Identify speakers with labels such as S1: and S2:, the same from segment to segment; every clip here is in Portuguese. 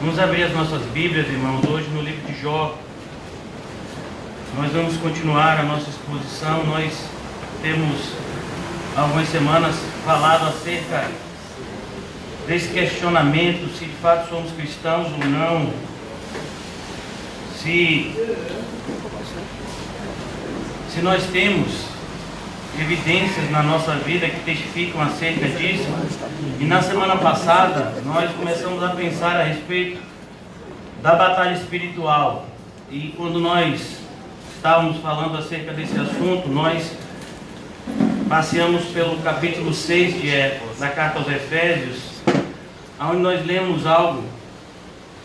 S1: Vamos abrir as nossas Bíblias, irmãos, hoje no livro de Jó. Nós vamos continuar a nossa exposição. Nós temos algumas semanas falado acerca desse questionamento, se de fato somos cristãos ou não, se nós temos evidências na nossa vida que testificam acerca disso. E na semana passada nós começamos a pensar a respeito da batalha espiritual, e quando nós estávamos falando acerca desse assunto, nós passeamos pelo capítulo 6 da carta aos Efésios, onde nós lemos algo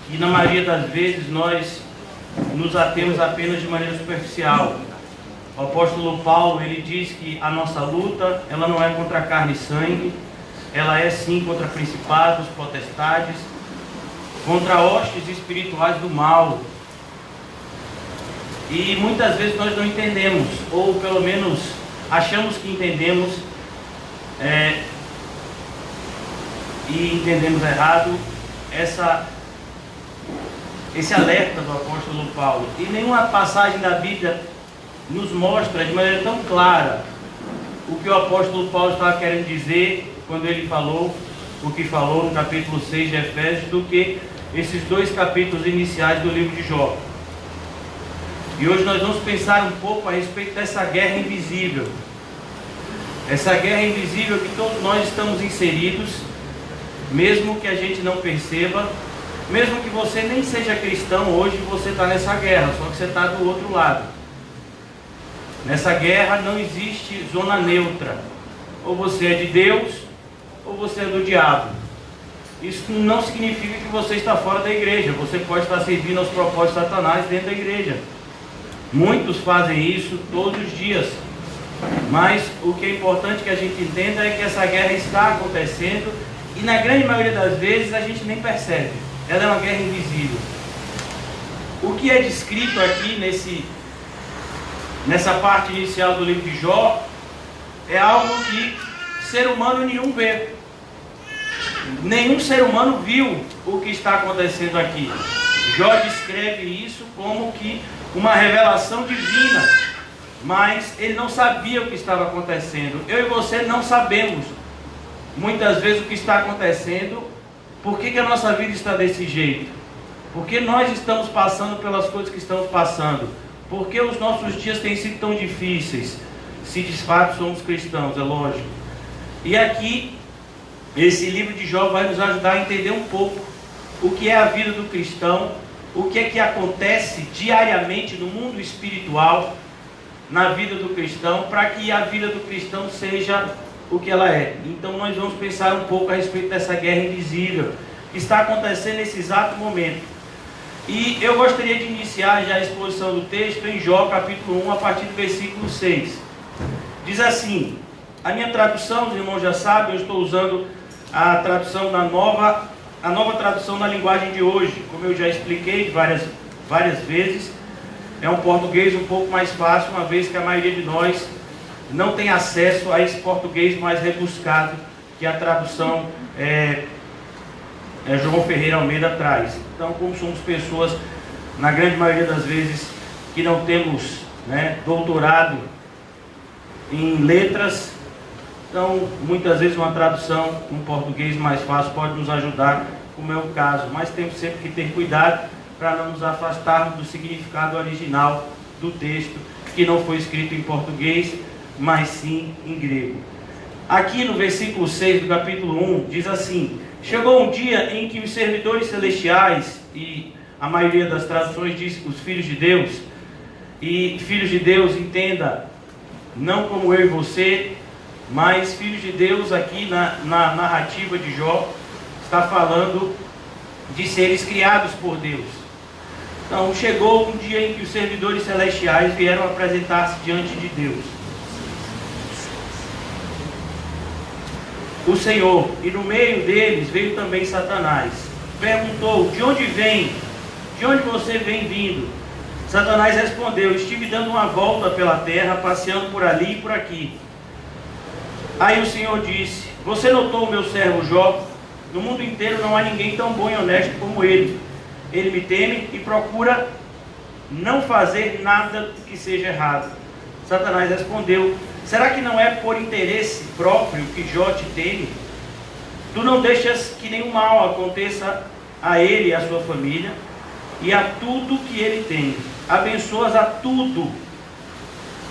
S1: que na maioria das vezes nós nos atemos apenas de maneira superficial. O apóstolo Paulo, ele diz que a nossa luta, ela não é contra carne e sangue, ela é sim contra principados, potestades, contra hostes espirituais do mal. E muitas vezes nós não entendemos, ou pelo menos achamos que entendemos, e entendemos errado esse alerta do apóstolo Paulo. E nenhuma passagem da Bíblia nos mostra de maneira tão clara o que o apóstolo Paulo estava querendo dizer quando ele falou o que falou no capítulo 6 de Efésios, do que esses dois capítulos iniciais do livro de Jó. E hoje nós vamos pensar um pouco a respeito dessa guerra invisível. Essa guerra invisível que todos nós estamos inseridos, mesmo que a gente não perceba, mesmo que você nem seja cristão, hoje você está nessa guerra, só que você está do outro lado. Nessa guerra não existe zona neutra. Ou você é de Deus, ou você é do diabo. Isso não significa que você está fora da igreja. Você pode estar servindo aos propósitos de Satanás dentro da igreja. Muitos fazem isso todos os dias. Mas o que é importante que a gente entenda é que essa guerra está acontecendo, e na grande maioria das vezes a gente nem percebe. Ela é uma guerra invisível. O que é descrito aqui nessa parte inicial do livro de Jó é algo que ser humano nenhum vê. Nenhum ser humano viu o que está acontecendo aqui. Jó descreve isso como que uma revelação divina, mas ele não sabia o que estava acontecendo. Eu e você não sabemos muitas vezes o que está acontecendo. Por que a nossa vida está desse jeito? Porque nós estamos passando pelas coisas que estamos passando. Por que os nossos dias têm sido tão difíceis? Se de fato somos cristãos, é lógico. E aqui, esse livro de Jó vai nos ajudar a entender um pouco o que é a vida do cristão, o que é que acontece diariamente no mundo espiritual, na vida do cristão, para que a vida do cristão seja o que ela é. Então nós vamos pensar um pouco a respeito dessa guerra invisível que está acontecendo nesse exato momento. E eu gostaria de iniciar já a exposição do texto em Jó capítulo 1, a partir do versículo 6. Diz assim, a minha tradução, os irmãos já sabem, eu estou usando a tradução a nova tradução na linguagem de hoje. Como eu já expliquei várias vezes, é um português um pouco mais fácil, uma vez que a maioria de nós não tem acesso a esse português mais rebuscado que a tradução João Ferreira Almeida traz. Então, como somos pessoas, na grande maioria das vezes, que não temos doutorado em letras, então muitas vezes uma tradução em português mais fácil pode nos ajudar, como é o caso. Mas temos sempre que ter cuidado para não nos afastarmos do significado original do texto, que não foi escrito em português, mas sim em grego. Aqui no versículo 6 do capítulo 1, diz assim: chegou um dia em que os servidores celestiais, e a maioria das traduções diz os filhos de Deus, e filhos de Deus, entenda, não como eu e você, mas filhos de Deus aqui na narrativa de Jó, está falando de seres criados por Deus. Então chegou um dia em que os servidores celestiais vieram apresentar-se diante de Deus, o Senhor, e no meio deles veio também Satanás. Perguntou: de onde vem? De onde você vem vindo? Satanás respondeu: estive dando uma volta pela terra, passeando por ali e por aqui. Aí o Senhor disse: você notou o meu servo Jó? No mundo inteiro não há ninguém tão bom e honesto como ele. ele me teme e procura não fazer nada que seja errado. Satanás respondeu: será que não é por interesse próprio que Jó te teme? Tu não deixas que nenhum mal aconteça a ele e à sua família e a tudo que ele tem. Abençoas a tudo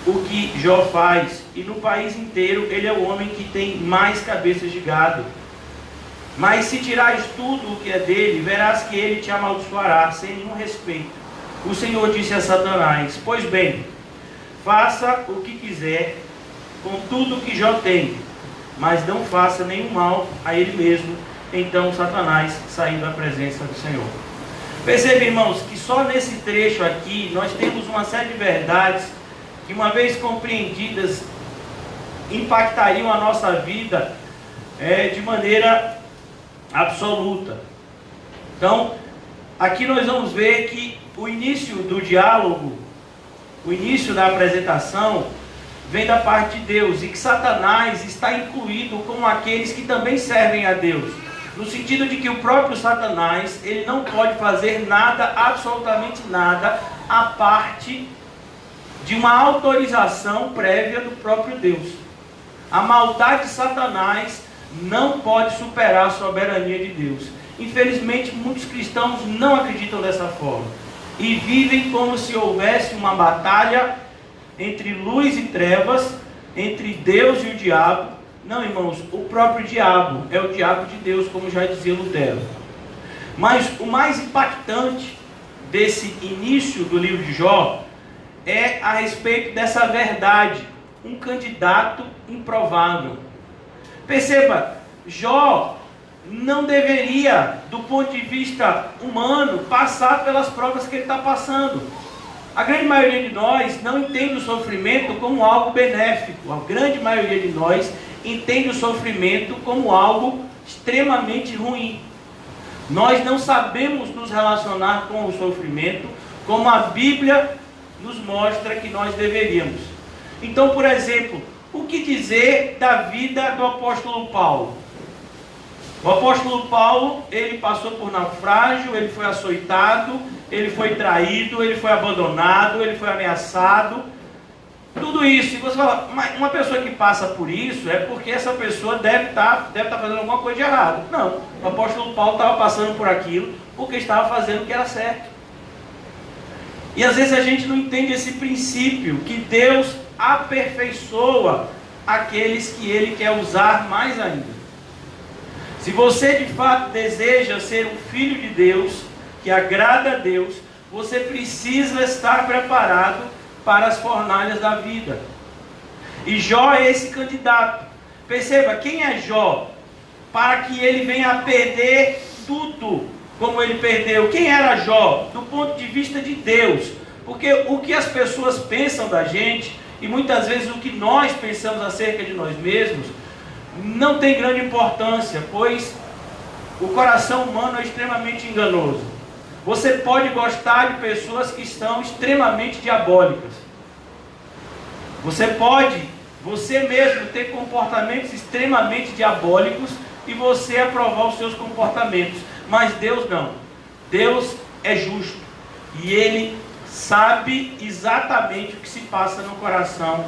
S1: o que Jó faz, e no país inteiro ele é o homem que tem mais cabeças de gado. Mas se tirares tudo o que é dele, verás que ele te amaldiçoará sem nenhum respeito. O Senhor disse a Satanás: pois bem, faça o que quiser com tudo que Jó tem, mas não faça nenhum mal a ele mesmo. Então Satanás saiu da presença do Senhor. Percebe, irmãos, que só nesse trecho aqui nós temos uma série de verdades que, uma vez compreendidas, impactariam a nossa vida de maneira absoluta. Então, aqui nós vamos ver que o início do diálogo, o início da apresentação, vem da parte de Deus, e que Satanás está incluído como aqueles que também servem a Deus, no sentido de que o próprio Satanás, ele não pode fazer nada, absolutamente nada, a parte de uma autorização prévia do próprio Deus. A maldade de Satanás não pode superar a soberania de Deus. Infelizmente, muitos cristãos não acreditam dessa forma e vivem como se houvesse uma batalha entre luz e trevas, entre Deus e o diabo. Não, irmãos, o próprio diabo é o diabo de Deus, como já dizia Lutero. Mas o mais impactante desse início do livro de Jó é a respeito dessa verdade, um candidato improvável. Perceba, Jó não deveria, do ponto de vista humano, passar pelas provas que ele está passando. A grande maioria de nós não entende o sofrimento como algo benéfico. A grande maioria de nós entende o sofrimento como algo extremamente ruim. Nós não sabemos nos relacionar com o sofrimento como a Bíblia nos mostra que nós deveríamos. Então, por exemplo, o que dizer da vida do apóstolo Paulo? O apóstolo Paulo, ele passou por naufrágio, ele foi açoitado, ele foi traído, ele foi abandonado, ele foi ameaçado. Tudo isso. E você fala, mas uma pessoa que passa por isso é porque essa pessoa deve estar fazendo alguma coisa de errado. Não, o apóstolo Paulo estava passando por aquilo porque estava fazendo o que era certo. E às vezes a gente não entende esse princípio, que Deus aperfeiçoa aqueles que Ele quer usar mais ainda. Se você de fato deseja ser um filho de Deus, que agrada a Deus, você precisa estar preparado para as fornalhas da vida. E Jó é esse candidato. Perceba, quem é Jó? Para que ele venha a perder tudo, como ele perdeu. Quem era Jó? Do ponto de vista de Deus. Porque o que as pessoas pensam da gente, e muitas vezes o que nós pensamos acerca de nós mesmos, não tem grande importância, pois o coração humano é extremamente enganoso. Você pode gostar de pessoas que estão extremamente diabólicas. Você pode, você mesmo, ter comportamentos extremamente diabólicos e você aprovar os seus comportamentos. Mas Deus não. Deus é justo e Ele sabe exatamente o que se passa no coração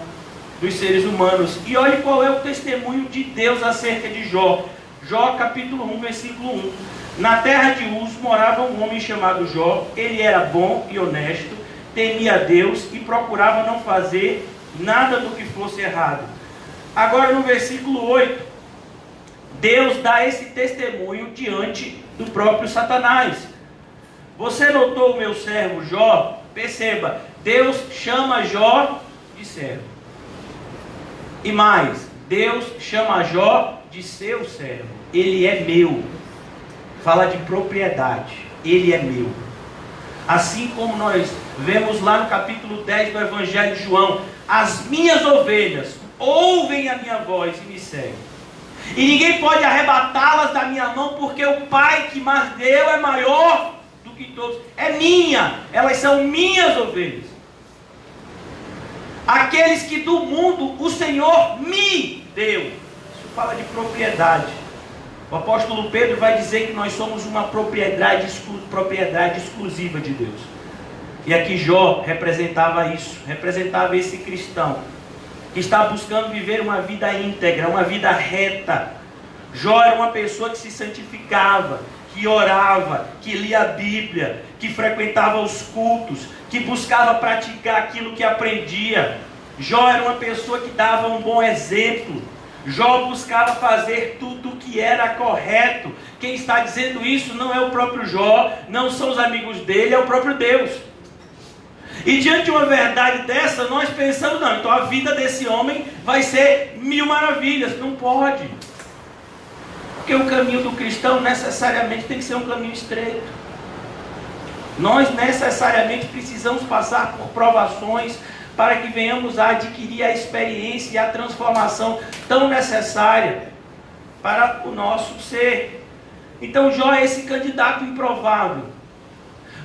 S1: dos seres humanos. E olhe qual é o testemunho de Deus acerca de Jó. Jó capítulo 1, versículo 1. Na terra de Uz morava um homem chamado Jó. Ele era bom e honesto, temia a Deus e procurava não fazer nada do que fosse errado. Agora no versículo 8, Deus dá esse testemunho diante do próprio Satanás. Você notou o meu servo Jó? Perceba, Deus chama Jó de servo. E mais, Deus chama Jó de seu servo. Ele é meu. Fala de propriedade. Ele é meu. Assim como nós vemos lá no capítulo 10 do Evangelho de João: as minhas ovelhas ouvem a minha voz e me seguem. E ninguém pode arrebatá-las da minha mão, porque o Pai que me deu é maior do que todos. É minha. Elas são minhas ovelhas. Aqueles que do mundo o Senhor me deu. Isso fala de propriedade. O apóstolo Pedro vai dizer que nós somos uma propriedade exclusiva de Deus. E aqui Jó representava isso, representava esse cristão que está buscando viver uma vida íntegra, uma vida reta. Jó era uma pessoa que se santificava, que orava, que lia a Bíblia, que frequentava os cultos, que buscava praticar aquilo que aprendia. Jó era uma pessoa que dava um bom exemplo. Jó buscava fazer tudo o que era correto. Quem está dizendo isso não é o próprio Jó, não são os amigos dele, é o próprio Deus. E diante de uma verdade dessa, nós pensamos, não, então a vida desse homem vai ser mil maravilhas. Não pode. Porque o caminho do cristão necessariamente tem que ser um caminho estreito. Nós necessariamente precisamos passar por provações para que venhamos a adquirir a experiência e a transformação tão necessária para o nosso ser. Então Jó é esse candidato improvável.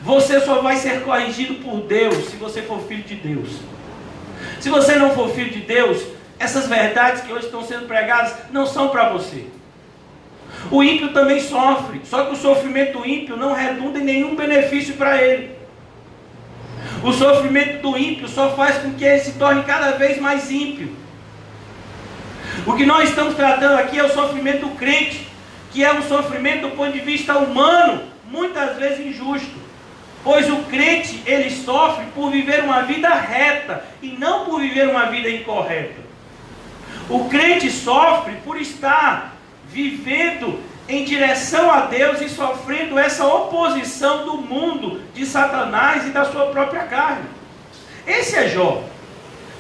S1: Você só vai ser corrigido por Deus se você for filho de Deus. Se você não for filho de Deus, essas verdades que hoje estão sendo pregadas não são para você. O ímpio também sofre, só que o sofrimento do ímpio não redunda em nenhum benefício para ele. O sofrimento do ímpio só faz com que ele se torne cada vez mais ímpio. O que nós estamos tratando aqui é o sofrimento do crente, que é um sofrimento do ponto de vista humano, muitas vezes injusto. Pois o crente, ele sofre por viver uma vida reta e não por viver uma vida incorreta. O crente sofre por estar vivendo em direção a Deus e sofrendo essa oposição do mundo, de Satanás e da sua própria carne. Esse é Jó.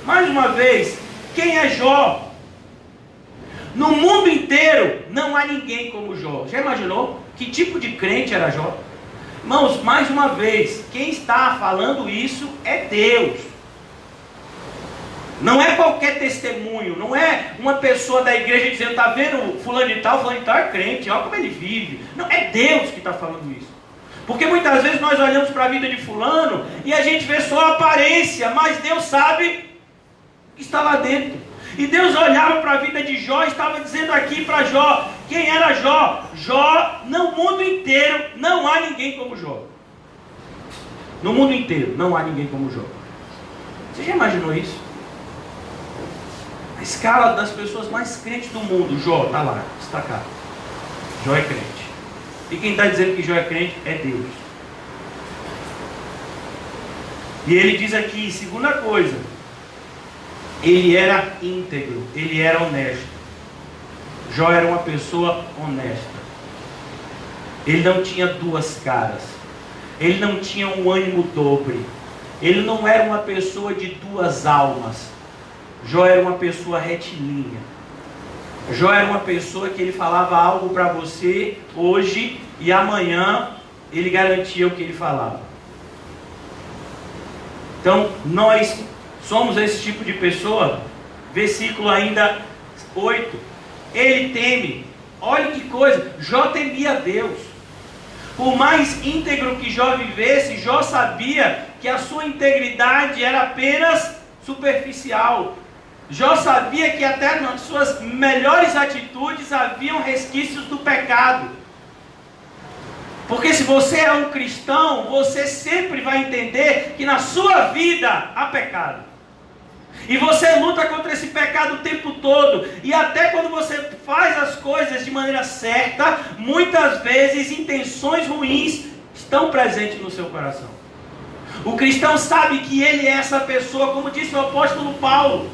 S1: Mais uma vez, quem é Jó? No mundo inteiro não há ninguém como Jó. Já imaginou que tipo de crente era Jó? Irmãos, mais uma vez, quem está falando isso é Deus. Não é qualquer testemunho, não é uma pessoa da igreja dizendo, está vendo fulano e tal é crente, olha como ele vive. Não, é Deus que está falando isso. Porque muitas vezes nós olhamos para a vida de fulano e a gente vê só a aparência, mas Deus sabe que está lá dentro. E Deus olhava para a vida de Jó e estava dizendo aqui para Jó, quem era Jó? Jó, no mundo inteiro, não há ninguém como Jó. No mundo inteiro, não há ninguém como Jó. Você já imaginou isso? A escala das pessoas mais crentes do mundo, Jó está lá, destacado. Jó é crente. E quem está dizendo que Jó é crente é Deus. E ele diz aqui, segunda coisa, ele era íntegro, ele era honesto. Jó era uma pessoa honesta. Ele não tinha duas caras. Ele não tinha um ânimo dobre. Ele não era uma pessoa de duas almas. Jó era uma pessoa retilínea. Jó era uma pessoa que ele falava algo para você hoje e amanhã ele garantia o que ele falava. Então nós somos esse tipo de pessoa. Versículo ainda 8. Ele teme. Olha que coisa. Jó temia a Deus. Por mais íntegro que Jó vivesse, Jó sabia que a sua integridade era apenas superficial. Jó sabia que até nas suas melhores atitudes haviam resquícios do pecado. Porque se você é um cristão, você sempre vai entender que na sua vida há pecado. E você luta contra esse pecado o tempo todo. E até quando você faz as coisas de maneira certa, muitas vezes intenções ruins estão presentes no seu coração. O cristão sabe que ele é essa pessoa, como disse o apóstolo Paulo.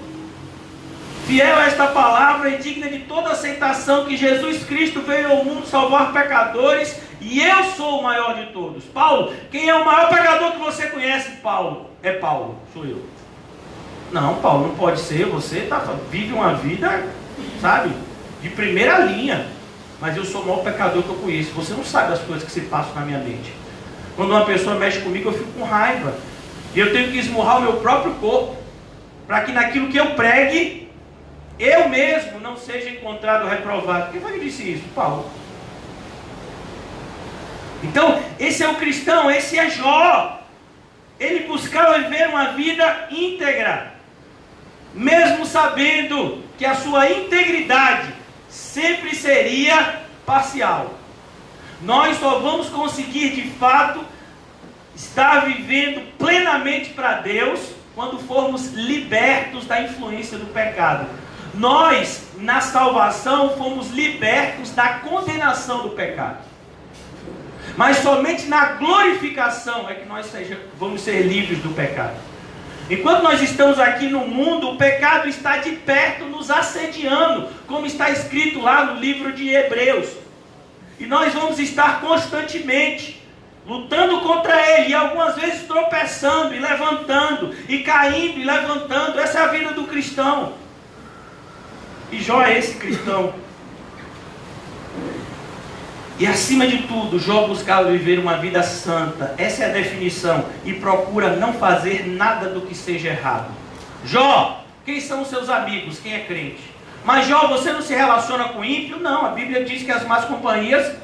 S1: Fiel a esta palavra e digna de toda aceitação, que Jesus Cristo veio ao mundo salvar pecadores, e eu sou o maior de todos. Paulo, quem é o maior pecador que você conhece? Paulo. É Paulo, sou eu. Não, Paulo, não pode ser. Você vive uma vida, sabe, de primeira linha. Mas eu sou o maior pecador que eu conheço. Você não sabe as coisas que se passam na minha mente. Quando uma pessoa mexe comigo, eu fico com raiva. E eu tenho que esmurrar o meu próprio corpo, para que naquilo que eu pregue, eu mesmo não seja encontrado reprovado. Quem foi que disse isso? Paulo. Então, esse é o cristão, esse é Jó. Ele buscava viver uma vida íntegra, mesmo sabendo que a sua integridade sempre seria parcial. Nós só vamos conseguir de fato estar vivendo plenamente para Deus quando formos libertos da influência do pecado. Nós, na salvação, fomos libertos da condenação do pecado. Mas somente na glorificação é que nós vamos ser livres do pecado. Enquanto nós estamos aqui no mundo, o pecado está de perto nos assediando, como está escrito lá no livro de Hebreus. E nós vamos estar constantemente lutando contra ele, e algumas vezes tropeçando e levantando, e caindo e levantando. Essa é a vida do cristão. E Jó é esse cristão. E acima de tudo, Jó buscava viver uma vida santa. Essa é a definição. E procura não fazer nada do que seja errado. Jó, quem são os seus amigos? Quem é crente? Mas Jó, você não se relaciona com ímpio? Não, a Bíblia diz que as más companhias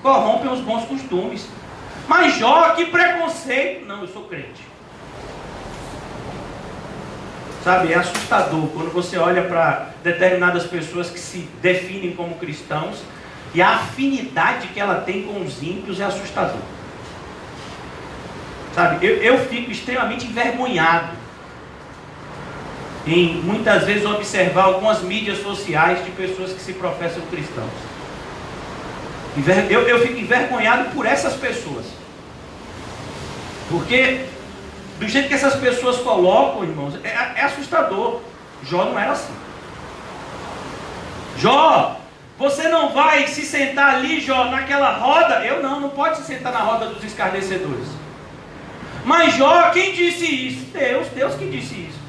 S1: corrompem os bons costumes. Mas Jó, que preconceito. Não, eu sou crente. Sabe, é assustador quando você olha para determinadas pessoas que se definem como cristãos, e a afinidade que ela tem com os ímpios é assustador. Sabe, eu fico extremamente envergonhado em muitas vezes observar algumas mídias sociais de pessoas que se professam cristãos. Eu fico envergonhado por essas pessoas. Porque do jeito que essas pessoas colocam, irmãos, é assustador. Jó não era assim. Jó, você não vai se sentar ali, Jó, naquela roda? Eu não pode se sentar na roda dos escarnecedores. Mas Jó, quem disse isso? Deus que disse isso.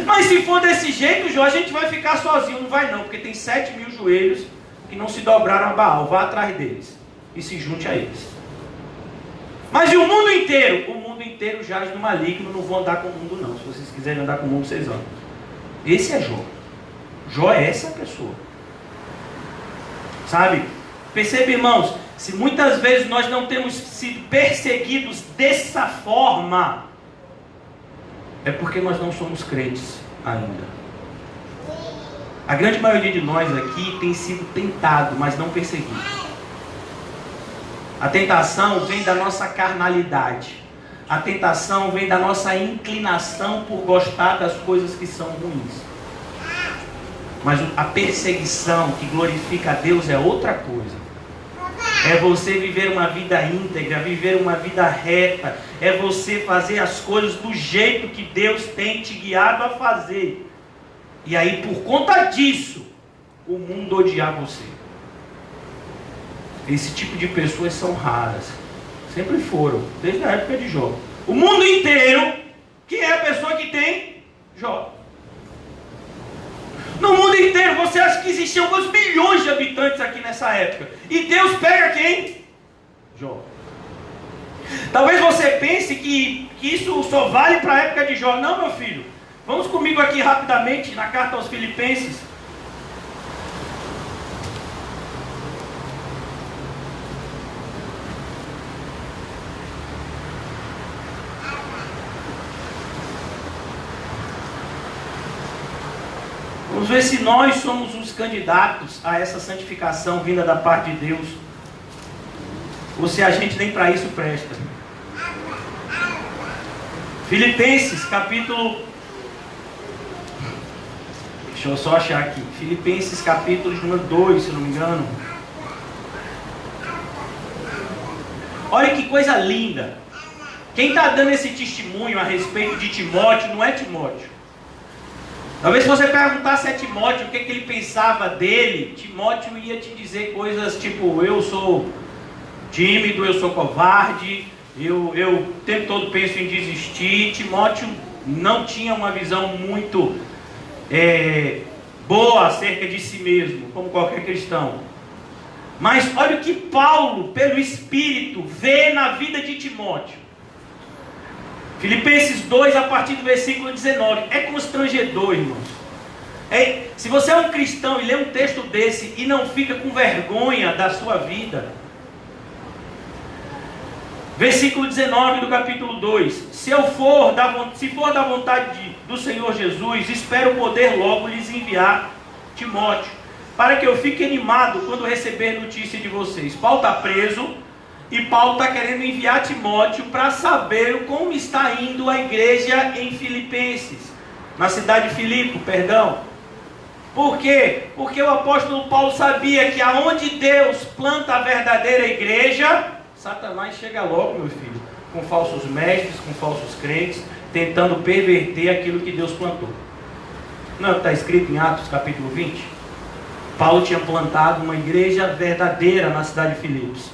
S1: Mas se for desse jeito, Jó, a gente vai ficar sozinho. Não vai não, porque tem 7.000 joelhos que não se dobraram a Baal. Vá atrás deles e se junte a eles. Mas e o mundo inteiro? O mundo inteiro jaz no maligno. Não vou andar com o mundo não. Se vocês quiserem andar com o mundo, vocês andam. Esse é Jó. Jó é essa pessoa. Sabe? Perceba, irmãos, se muitas vezes nós não temos sido perseguidos dessa forma, é porque nós não somos crentes ainda. A grande maioria de nós aqui tem sido tentado, mas não perseguido. A tentação vem da nossa carnalidade. A tentação vem da nossa inclinação por gostar das coisas que são ruins. Mas a perseguição que glorifica a Deus é outra coisa. É você viver uma vida íntegra, viver uma vida reta. É você fazer as coisas do jeito que Deus tem te guiado a fazer. E aí, por conta disso, o mundo odiar você. Esse tipo de pessoas são raras. Sempre foram, desde a época de Jó. O mundo inteiro, quem é a pessoa que tem? Jó. No mundo inteiro, você acha que existiam alguns milhões de habitantes aqui nessa época. E Deus pega quem? Jó. Talvez você pense que isso só vale para a época de Jó. Não, meu filho. Vamos comigo aqui rapidamente na carta aos Filipenses. Vamos ver se nós somos os candidatos a essa santificação vinda da parte de Deus, ou se a gente nem para isso presta. Filipenses capítulo... Deixa eu só achar aqui. Filipenses capítulo número 2, se não me engano. Olha que coisa linda. Quem está dando esse testemunho a respeito de Timóteo não é Timóteo. Talvez se você perguntasse a Timóteo o que ele pensava dele, Timóteo ia te dizer coisas tipo: eu sou tímido, eu sou covarde, eu o tempo todo penso em desistir. Timóteo não tinha uma visão muito boa acerca de si mesmo, como qualquer cristão. Mas olha o que Paulo, pelo Espírito, vê na vida de Timóteo. Filipenses 2, a partir do versículo 19. É constrangedor, irmãos. Se você é um cristão e lê um texto desse e não fica com vergonha da sua vida. Versículo 19 do capítulo 2. Se for da vontade do Senhor Jesus, espero poder logo lhes enviar Timóteo, para que eu fique animado quando receber notícia de vocês. Paulo está preso e Paulo está querendo enviar Timóteo para saber como está indo a igreja em Filipenses, na cidade de Filipe, perdão. Por quê? Porque o apóstolo Paulo sabia que aonde Deus planta a verdadeira igreja, Satanás chega logo, meu filho, com falsos mestres, com falsos crentes, tentando perverter aquilo que Deus plantou. Não está escrito em Atos capítulo 20? Paulo tinha plantado uma igreja verdadeira na cidade de Filipos.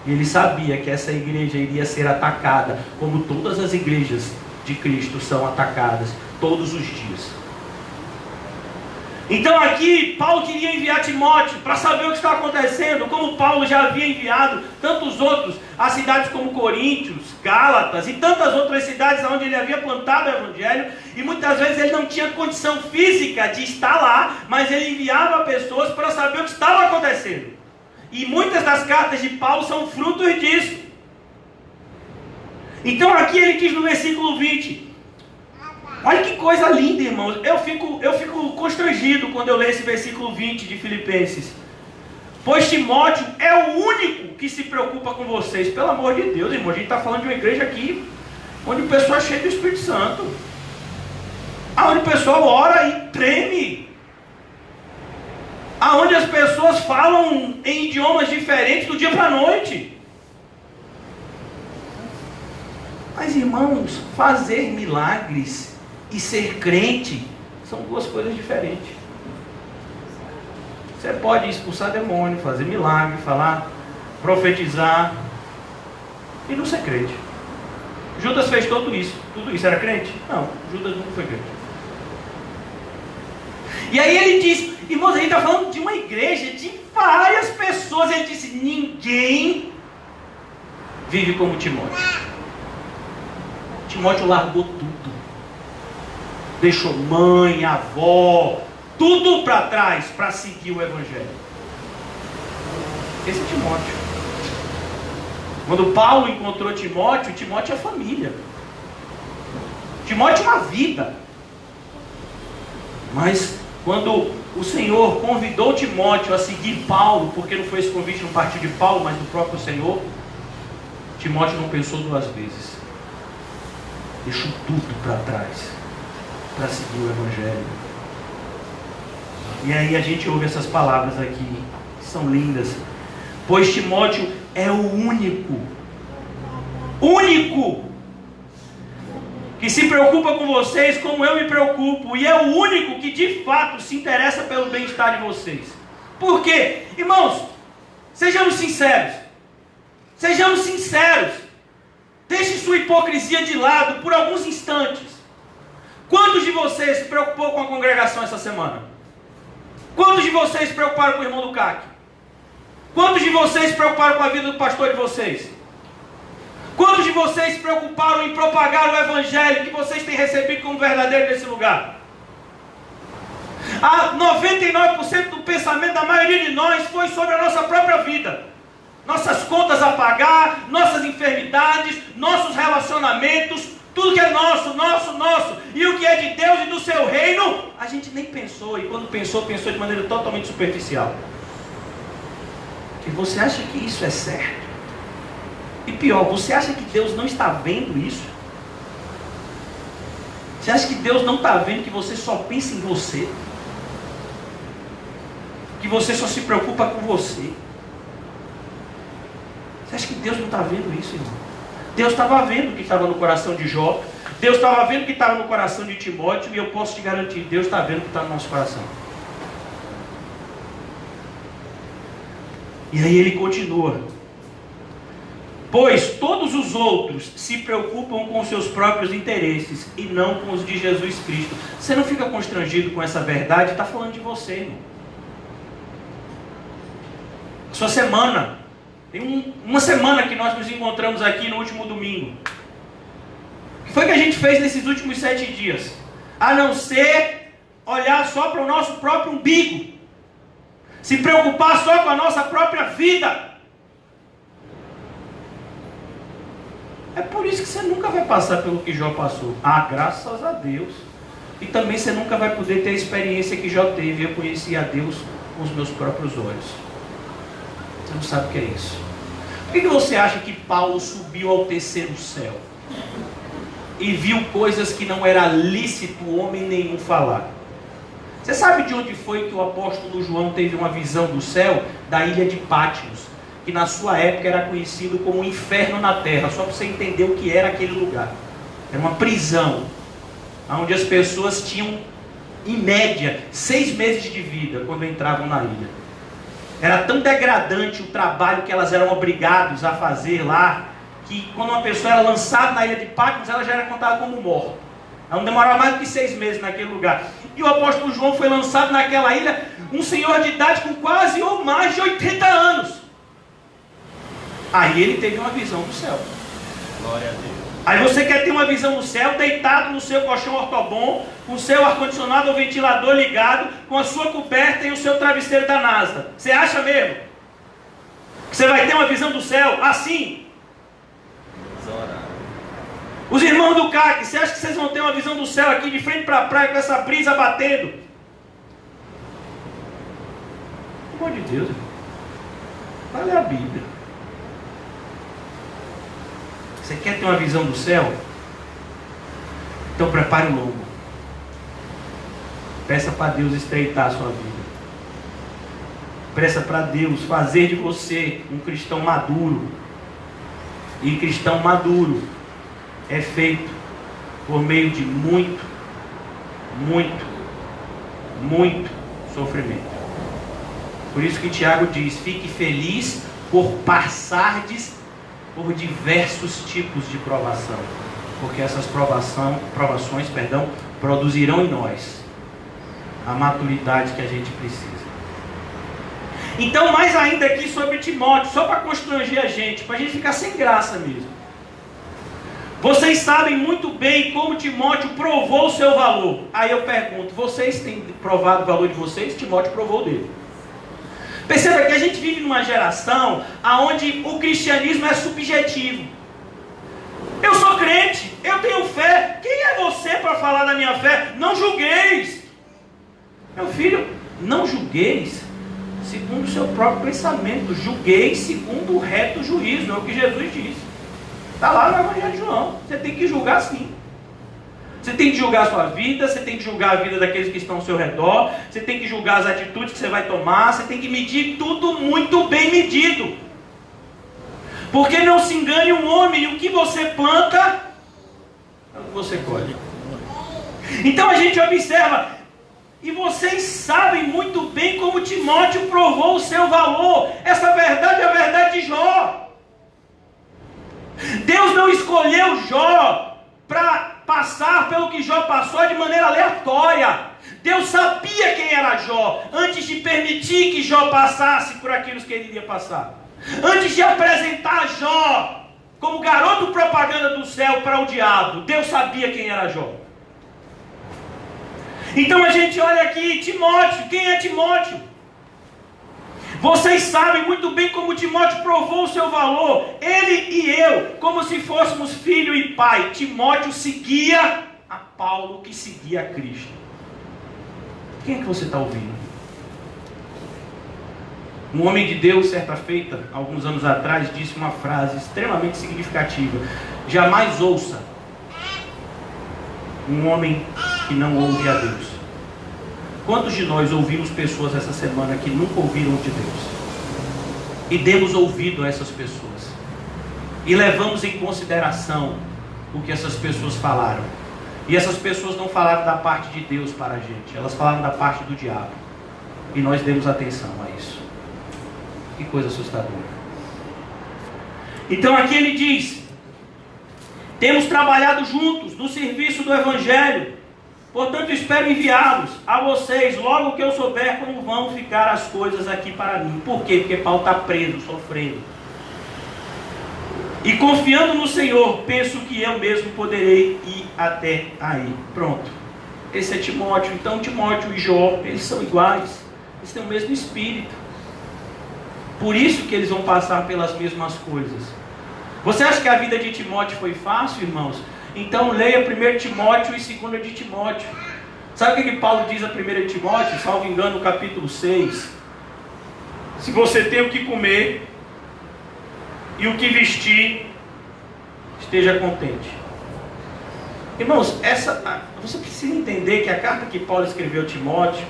S1: E ele sabia que essa igreja iria ser atacada, como todas as igrejas de Cristo são atacadas todos os dias. Então aqui, Paulo queria enviar Timóteo para saber o que está acontecendo, como Paulo já havia enviado tantos outros a cidades como Coríntios, Gálatas e tantas outras cidades onde ele havia plantado o evangelho, e muitas vezes ele não tinha condição física de estar lá, mas ele enviava pessoas para saber o que estava acontecendo. E muitas das cartas de Paulo são frutos disso. Então aqui ele diz no versículo 20... Olha que coisa linda, irmãos. Eu fico constrangido quando eu leio esse versículo 20 de Filipenses. Pois Timóteo é o único que se preocupa com vocês. Pelo amor de Deus, irmão. A gente está falando de uma igreja aqui onde o pessoal é cheio do Espírito Santo. Onde o pessoal ora e treme. Onde as pessoas falam em idiomas diferentes do dia para a noite. Mas, irmãos, fazer milagres e ser crente são duas coisas diferentes. Você pode expulsar demônio, fazer milagre, falar, profetizar e não ser crente. Judas fez tudo isso. Tudo isso era crente? Não, Judas nunca foi crente. E aí ele diz, irmãos, a gente está falando de uma igreja de várias pessoas. Ele disse, ninguém vive como Timóteo. Timóteo largou tudo. Deixou mãe, avó, tudo para trás para seguir o evangelho. Esse é Timóteo. Quando Paulo encontrou Timóteo, Timóteo é família. Timóteo é uma vida. Mas quando o Senhor convidou Timóteo a seguir Paulo, porque não foi esse convite, não partiu de Paulo, mas do próprio Senhor, Timóteo não pensou duas vezes. Deixou tudo para trás para seguir o evangelho. E aí a gente ouve essas palavras aqui, que são lindas. Pois Timóteo é o único que se preocupa com vocês como eu me preocupo, e é o único que de fato se interessa pelo bem-estar de vocês. Por quê? Irmãos, sejamos sinceros. Deixe sua hipocrisia de lado por alguns instantes. Quantos de vocês se preocupou com a congregação essa semana? Quantos de vocês se preocuparam com o irmão do CAC? Quantos de vocês se preocuparam com a vida do pastor de vocês? Quantos de vocês se preocuparam em propagar o evangelho que vocês têm recebido como verdadeiro nesse lugar? 99% do pensamento da maioria de nós foi sobre a nossa própria vida. Nossas contas a pagar, nossas enfermidades, nossos relacionamentos, tudo que é nosso. E o que é de Deus e do seu reino, a gente nem pensou. E quando pensou de maneira totalmente superficial. E você acha que isso é certo? E pior, você acha que Deus não está vendo isso? Você acha que Deus não está vendo que você só pensa em você? Que você só se preocupa com você? Você acha que Deus não está vendo isso, irmão? Deus estava vendo o que estava no coração de Jó. Deus estava vendo o que estava no coração de Timóteo. E eu posso te garantir, Deus está vendo o que está no nosso coração. E aí ele continua. Pois todos os outros se preocupam com seus próprios interesses e não com os de Jesus Cristo. Você não fica constrangido com essa verdade? Está falando de você, irmão. Sua semana. Tem uma semana que nós nos encontramos aqui no último domingo. O que foi que a gente fez nesses últimos 7 dias? A não ser olhar só para o nosso próprio umbigo. Se preocupar só com a nossa própria vida. É por isso que você nunca vai passar pelo que Jó passou. Graças a Deus. E também você nunca vai poder ter a experiência que Jó teve. Eu conheci a Deus com os meus próprios olhos. Você não sabe o que é isso. Por que você acha que Paulo subiu ao terceiro céu e viu coisas que não era lícito homem nenhum falar? Você sabe de onde foi que o apóstolo João teve uma visão do céu? Da ilha de Patmos, que na sua época era conhecido como um inferno na terra, só para você entender o que era aquele lugar. Era uma prisão, onde as pessoas tinham, em média, 6 meses de vida quando entravam na ilha. Era tão degradante o trabalho que elas eram obrigadas a fazer lá, que quando uma pessoa era lançada na ilha de Patmos, ela já era contada como morta. Ela não demorava mais do que 6 meses naquele lugar. E o apóstolo João foi lançado naquela ilha, um senhor de idade com quase ou mais de 80 anos. Aí ele teve uma visão do céu.
S2: Glória a Deus.
S1: Aí você quer ter uma visão do céu, deitado no seu colchão ortobon, com o seu ar-condicionado ou ventilador ligado, com a sua coberta e o seu travesseiro da NASA. Você acha mesmo que você vai ter uma visão do céu assim? Os irmãos do CAC, você acha que vocês vão ter uma visão do céu aqui de frente para a praia com essa brisa batendo? Pelo amor de Deus, vai ler a Bíblia. Você quer ter uma visão do céu? Então prepare o lombo. Peça para Deus estreitar a sua vida. Peça para Deus fazer de você um cristão maduro. E cristão maduro é feito por meio de muito sofrimento. Por isso que Tiago diz: fique feliz por passardes por diversos tipos de provação, porque essas provações produzirão em nós a maturidade que a gente precisa. Então, mais ainda aqui sobre Timóteo, só para constranger a gente, para a gente ficar sem graça mesmo. Vocês sabem muito bem como Timóteo provou o seu valor. Aí eu pergunto: vocês têm provado o valor de vocês? Timóteo provou dele. Perceba que a gente vive numa geração onde o cristianismo é subjetivo. Eu sou crente, eu tenho fé. Quem é você para falar da minha fé? Não julgueis. Meu filho, não julgueis segundo o seu próprio pensamento. Julgueis segundo o reto juízo. É o que Jesus disse. Está lá no Evangelho de João. Você tem que julgar sim. Você tem que julgar a sua vida, você tem que julgar a vida daqueles que estão ao seu redor, você tem que julgar as atitudes que você vai tomar, você tem que medir tudo muito bem medido. Porque não se engane um homem, o que você planta é o que você colhe. Então a gente observa, e vocês sabem muito bem como Timóteo provou o seu valor. Essa verdade é a verdade de Jó. Deus não escolheu Jó para passar pelo que Jó passou de maneira aleatória. Deus sabia quem era Jó antes de permitir que Jó passasse por aquilo que ele iria passar. Antes de apresentar Jó como garoto propaganda do céu para o diabo, Deus sabia quem era Jó. Então a gente olha aqui, Timóteo. Quem é Timóteo? Vocês sabem muito bem como Timóteo provou o seu valor. Ele e eu, como se fôssemos filho e pai. Timóteo seguia a Paulo, que seguia a Cristo. Quem é que você está ouvindo? Um homem de Deus, certa feita, alguns anos atrás, disse uma frase extremamente significativa: jamais ouça um homem que não ouve a Deus. Quantos de nós ouvimos pessoas essa semana que nunca ouviram de Deus? E demos ouvido a essas pessoas. E levamos em consideração o que essas pessoas falaram. E essas pessoas não falaram da parte de Deus para a gente. Elas falaram da parte do diabo. E nós demos atenção a isso. Que coisa assustadora. Então aqui ele diz: temos trabalhado juntos no serviço do Evangelho. Portanto, espero enviá-los a vocês logo que eu souber como vão ficar as coisas aqui para mim. Por quê? Porque Paulo está preso, sofrendo. E confiando no Senhor, penso que eu mesmo poderei ir até aí. Pronto. Esse é Timóteo. Então Timóteo e Jó, eles são iguais. Eles têm o mesmo espírito. Por isso que eles vão passar pelas mesmas coisas. Você acha que a vida de Timóteo foi fácil, irmãos? Então leia 1 Timóteo e 2 de Timóteo. Sabe o que Paulo diz a 1 Timóteo? Salvo engano, no capítulo 6. se você tem o que comer e o que vestir, esteja contente. Irmãos, você precisa entender que a carta que Paulo escreveu a Timóteo,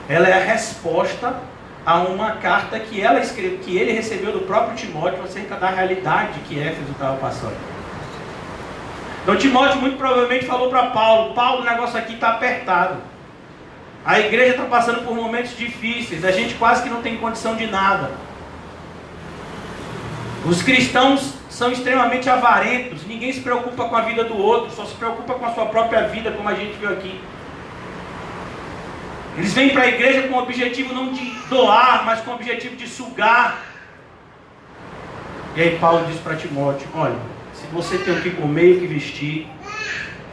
S1: ela é a resposta a uma carta que ele recebeu do próprio Timóteo acerca da realidade que Éfeso estava passando. Então Timóteo muito provavelmente falou para Paulo: Paulo, o negócio aqui está apertado. A igreja está passando por momentos difíceis, a gente quase que não tem condição de nada. Os cristãos são extremamente avarentos, ninguém se preocupa com a vida do outro, só se preocupa com a sua própria vida, como a gente viu aqui. Eles vêm para a igreja com o objetivo não de doar, mas com o objetivo de sugar. E aí Paulo diz para Timóteo: olha, se você tem o que comer e o que vestir,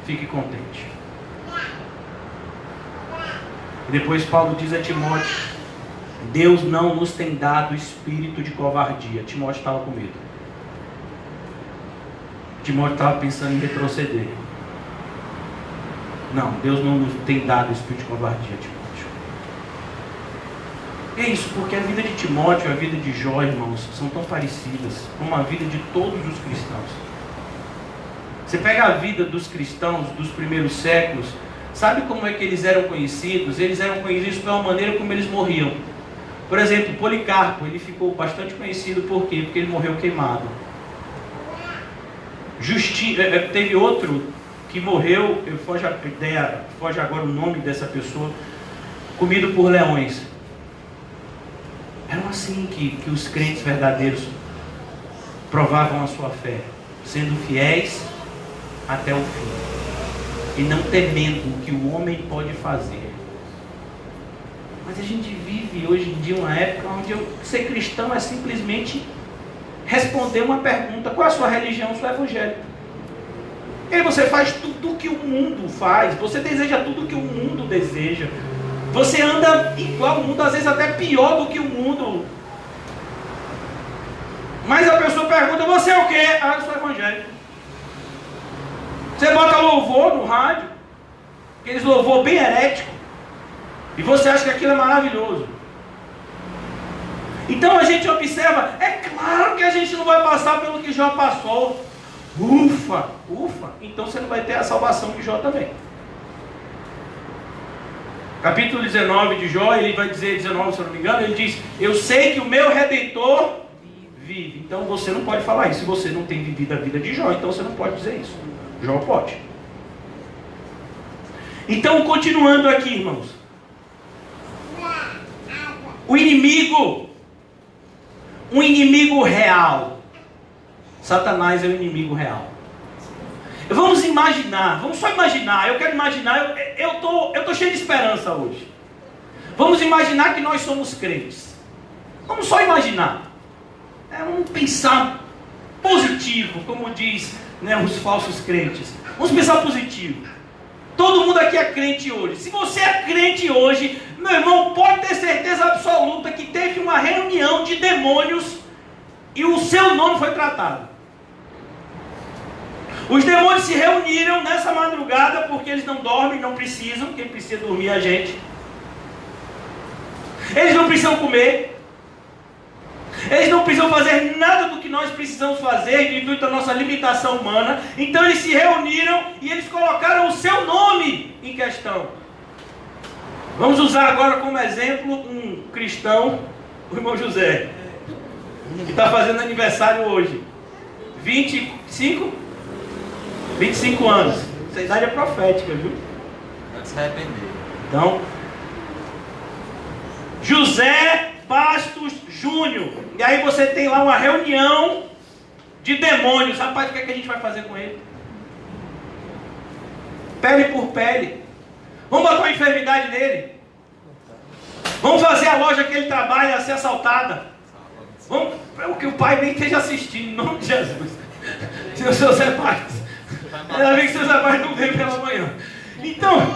S1: fique contente. E depois Paulo diz a Timóteo: Deus não nos tem dado espírito de covardia. Timóteo estava com medo. Timóteo estava pensando em retroceder. Não, Deus não nos tem dado espírito de covardia, Timóteo. É isso, porque a vida de Timóteo e a vida de Jó, irmãos, são tão parecidas como a vida de todos os cristãos. Você pega a vida dos cristãos dos primeiros séculos, sabe como é que eles eram conhecidos? Eles eram conhecidos pela maneira como eles morriam. Por exemplo, Policarpo, ele ficou bastante conhecido por quê? Porque ele morreu queimado. Teve outro que morreu, foge agora o nome dessa pessoa, comido por leões. Eram assim que os crentes verdadeiros provavam a sua fé, sendo fiéis até o fim, e não temendo o que o homem pode fazer. Mas a gente vive hoje em dia uma época onde ser cristão é simplesmente responder uma pergunta: qual é a sua religião, o seu evangelho? E aí você faz tudo o que o mundo faz, você deseja tudo o que o mundo deseja, você anda igual ao mundo, às vezes até pior do que o mundo. Mas a pessoa pergunta: você é o quê? Ah, eu sou evangélico. Você bota louvor no rádio, aqueles louvor bem herético, e você acha que aquilo é maravilhoso. Então a gente observa, é claro que a gente não vai passar pelo que Jó passou. Ufa, então você não vai ter a salvação de Jó também. Capítulo 19 de Jó, ele vai dizer, 19 se eu não me engano, ele diz: eu sei que o meu Redentor vive. Então você não pode falar isso. Se você não tem vivido a vida de Jó, então você não pode dizer isso. Jó pode. Então, continuando aqui, irmãos, o inimigo, um inimigo real. Satanás é o inimigo real. Vamos só imaginar, eu quero imaginar, eu tô cheio de esperança hoje. Vamos imaginar que nós somos crentes. Vamos só imaginar. Vamos pensar positivo, como diz, os falsos crentes. Vamos pensar positivo. Todo mundo aqui é crente hoje. Se você é crente hoje, meu irmão, pode ter certeza absoluta que teve uma reunião de demônios e o seu nome foi tratado. Os demônios se reuniram nessa madrugada porque eles não dormem, não precisam. Quem precisa dormir é a gente. Eles não precisam comer. Eles não precisam fazer nada do que nós precisamos fazer devido à nossa limitação humana. Então eles se reuniram e eles colocaram o seu nome em questão. Vamos usar agora como exemplo um cristão, o irmão José, que está fazendo aniversário hoje. 25 anos. Essa idade é profética, viu?
S2: Vai se arrepender.
S1: Então, José Bastos Júnior. E aí você tem lá uma reunião de demônios. Rapaz, o que é que a gente vai fazer com ele? Pele por pele. Vamos botar uma enfermidade nele. Vamos fazer a loja que ele trabalha ser assaltada. Vamos, o que o pai nem esteja assistindo, em nome de Jesus. Seu José Bastos. Ainda bem que seus pais não veio pela manhã. Então,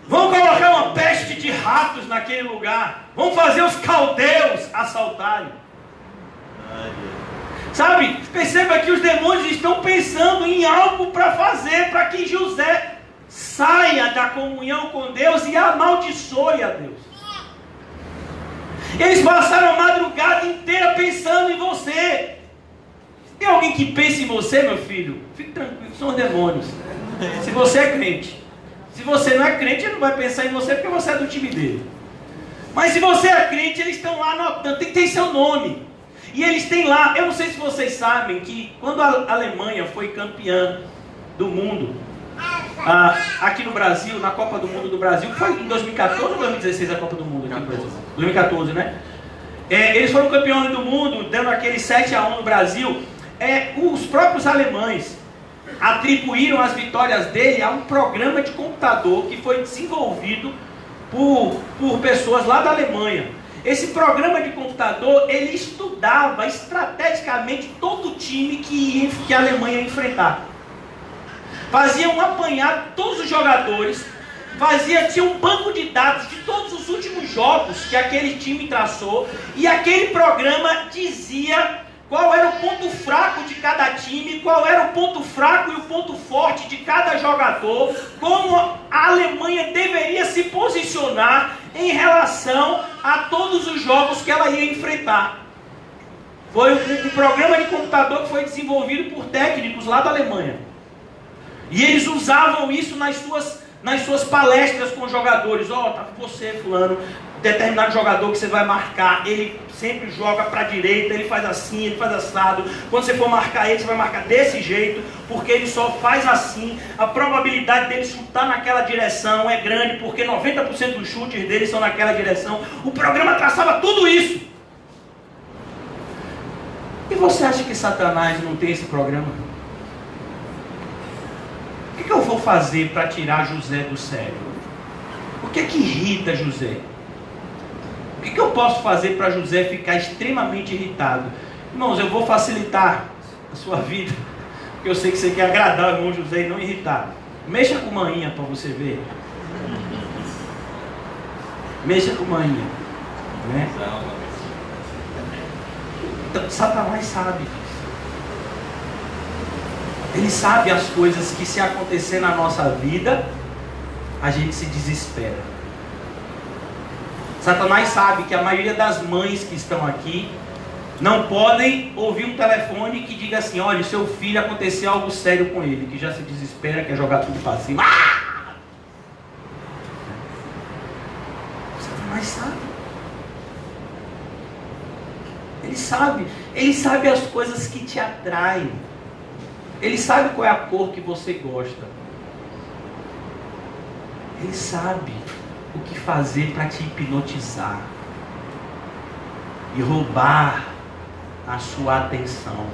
S1: vamos colocar uma peste de ratos naquele lugar. Vamos fazer os caldeus assaltarem. Sabe, perceba que os demônios estão pensando em algo para fazer, para que José saia da comunhão com Deus e amaldiçoe a Deus. Eles passaram a madrugada inteira pensando em você. Tem alguém que pensa em você, meu filho? Fique tranquilo, são os demônios. Se você é crente. Se você não é crente, ele não vai pensar em você porque você é do time dele. Mas se você é crente, eles estão lá anotando, tem seu nome. E eles têm lá, eu não sei se vocês sabem que quando a Alemanha foi campeã do mundo, aqui no Brasil, na Copa do Mundo do Brasil, foi em 2014 ou 2016 a Copa do Mundo aqui no Brasil? 2014, né? Eles foram campeões do mundo, dando aquele 7-1 no Brasil. Os próprios alemães atribuíram as vitórias dele a um programa de computador que foi desenvolvido por pessoas lá da Alemanha. Esse programa de computador, ele estudava estrategicamente todo o time que a Alemanha ia enfrentar. Fazia um apanhado de todos os jogadores, tinha um banco de dados de todos os últimos jogos que aquele time traçou, e aquele programa dizia qual era o ponto fraco de cada time, qual era o ponto fraco e o ponto forte de cada jogador, como a Alemanha deveria se posicionar em relação a todos os jogos que ela ia enfrentar. Foi um programa de computador que foi desenvolvido por técnicos lá da Alemanha. E eles usavam isso nas suas palestras com os jogadores. Tá você, fulano, determinado jogador que você vai marcar, ele sempre joga para a direita, ele faz assim, ele faz assado. Quando você for marcar ele, você vai marcar desse jeito, porque ele só faz assim. A probabilidade dele chutar naquela direção é grande, porque 90% dos chutes dele são naquela direção. O programa traçava tudo isso. E você acha que Satanás não tem esse programa? O que eu vou fazer para tirar José do sério? O que é que irrita José? O que eu posso fazer para José ficar extremamente irritado? Irmãos, eu vou facilitar a sua vida, porque eu sei que você quer agradar o irmão José e não irritar. Mexa com manhinha para você ver. Mexa com manhinha, né? Então, Satanás sabe disso. Ele sabe as coisas que, se acontecer na nossa vida, a gente se desespera. Satanás sabe que a maioria das mães que estão aqui não podem ouvir um telefone que diga assim: olha, seu filho, aconteceu algo sério com ele, que já se desespera, quer jogar tudo para cima. Satanás sabe. Ele sabe as coisas que te atraem. Ele sabe qual é a cor que você gosta. Ele sabe o que fazer para te hipnotizar e roubar a sua atenção,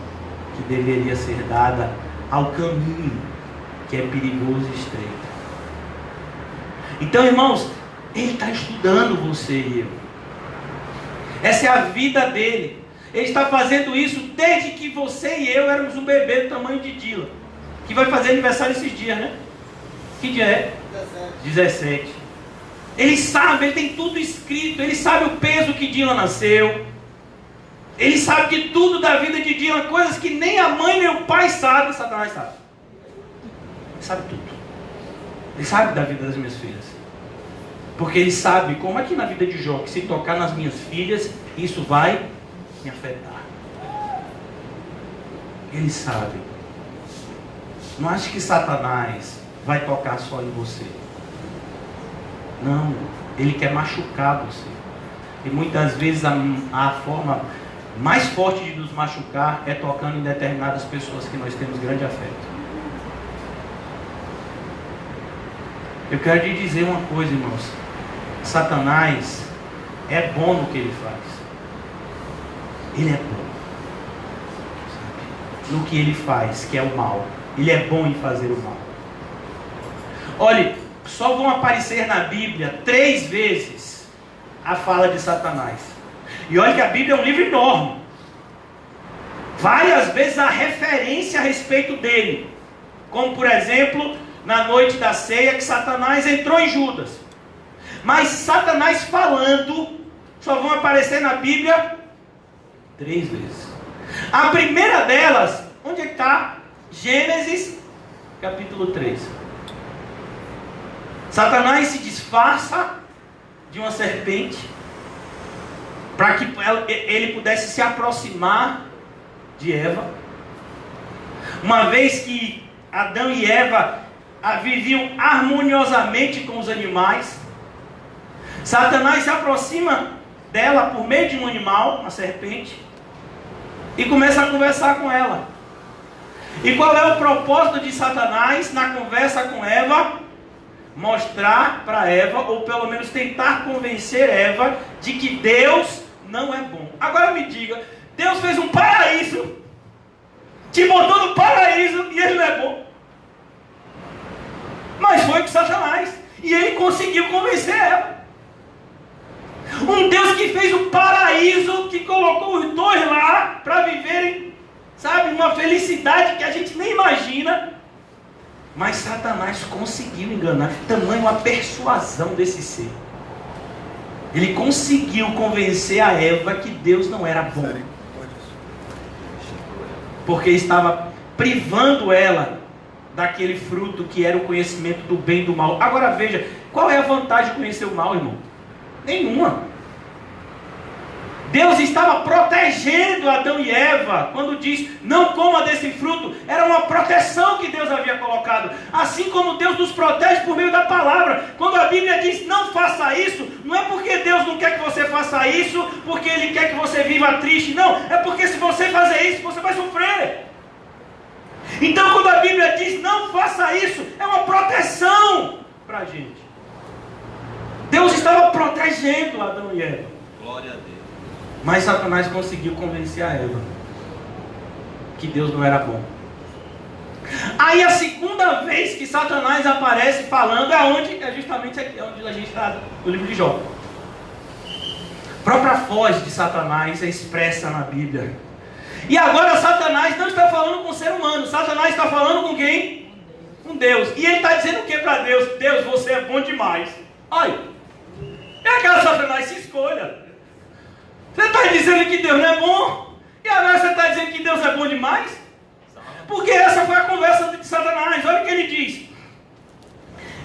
S1: que deveria ser dada ao caminho que é perigoso e estreito. Então, irmãos, ele está estudando você e eu. Essa é a vida dele. Ele está fazendo isso desde que você e eu éramos um bebê do tamanho de Dylan, que vai fazer aniversário esses dias, né? Que dia é? 17. Ele sabe, ele tem tudo escrito. Ele sabe o peso que Dylan nasceu. Ele sabe de tudo da vida de Dylan, coisas que nem a mãe nem o pai sabem. Satanás sabe. Ele sabe tudo. Ele sabe da vida das minhas filhas. Porque ele sabe como é que na vida de Jó, que se tocar nas minhas filhas, isso vai me afetar. Ele sabe. Não ache que Satanás vai tocar só em você. Não, ele quer machucar você. E muitas vezes a forma mais forte de nos machucar é tocando em determinadas pessoas que nós temos grande afeto. Eu quero lhe dizer uma coisa, irmãos. Satanás é bom no que ele faz. Ele é bom, sabe? No que ele faz, que é o mal. Ele é bom em fazer o mal. Olhe, só vão aparecer na Bíblia 3 vezes a fala de Satanás. E olha que a Bíblia é um livro enorme. Várias vezes a referência a respeito dele. Como, por exemplo, na noite da ceia, que Satanás entrou em Judas. Mas Satanás falando só vão aparecer na Bíblia 3 vezes. A primeira delas, onde é que está? Gênesis capítulo 3. Satanás se disfarça de uma serpente para que ele pudesse se aproximar de Eva. Uma vez que Adão e Eva viviam harmoniosamente com os animais, Satanás se aproxima dela por meio de um animal, uma serpente, e começa a conversar com ela. E qual é o propósito de Satanás na conversa com Eva? Mostrar para Eva, ou pelo menos tentar convencer Eva, de que Deus não é bom. Agora me diga, Deus fez um paraíso, te botou no paraíso e ele não é bom. Mas foi com Satanás, e ele conseguiu convencer Eva. Um Deus que fez um paraíso, que colocou os dois lá para viverem, sabe, uma felicidade que a gente nem imagina. Mas Satanás conseguiu enganar. Tamanho a persuasão desse ser. Ele conseguiu convencer a Eva que Deus não era bom, porque estava privando ela daquele fruto que era o conhecimento do bem e do mal. Agora veja, qual é a vantagem de conhecer o mal, irmão? Nenhuma. Deus estava protegendo Adão e Eva quando diz, não coma desse fruto. Era uma proteção que Deus havia colocado. Assim como Deus nos protege por meio da palavra. Quando a Bíblia diz, não faça isso, não é porque Deus não quer que você faça isso, porque Ele quer que você viva triste. Não, é porque se você fazer isso, você vai sofrer. Então quando a Bíblia diz, não faça isso, é uma proteção para a gente. Deus estava protegendo Adão e Eva.
S2: Glória a Deus.
S1: Mas Satanás conseguiu convencer a Eva que Deus não era bom. Aí a segunda vez que Satanás aparece falando é justamente aqui, onde a gente está no livro de Jó. A própria voz de Satanás é expressa na Bíblia. E agora Satanás não está falando com o ser humano. Satanás está falando com quem? Com Deus. E ele está dizendo o que para Deus? Deus, você é bom demais. Olha, é aquela Satanás, se escolha. Você está dizendo que Deus não é bom, e agora você está dizendo que Deus é bom demais? Porque essa foi a conversa de Satanás. Olha o que ele diz.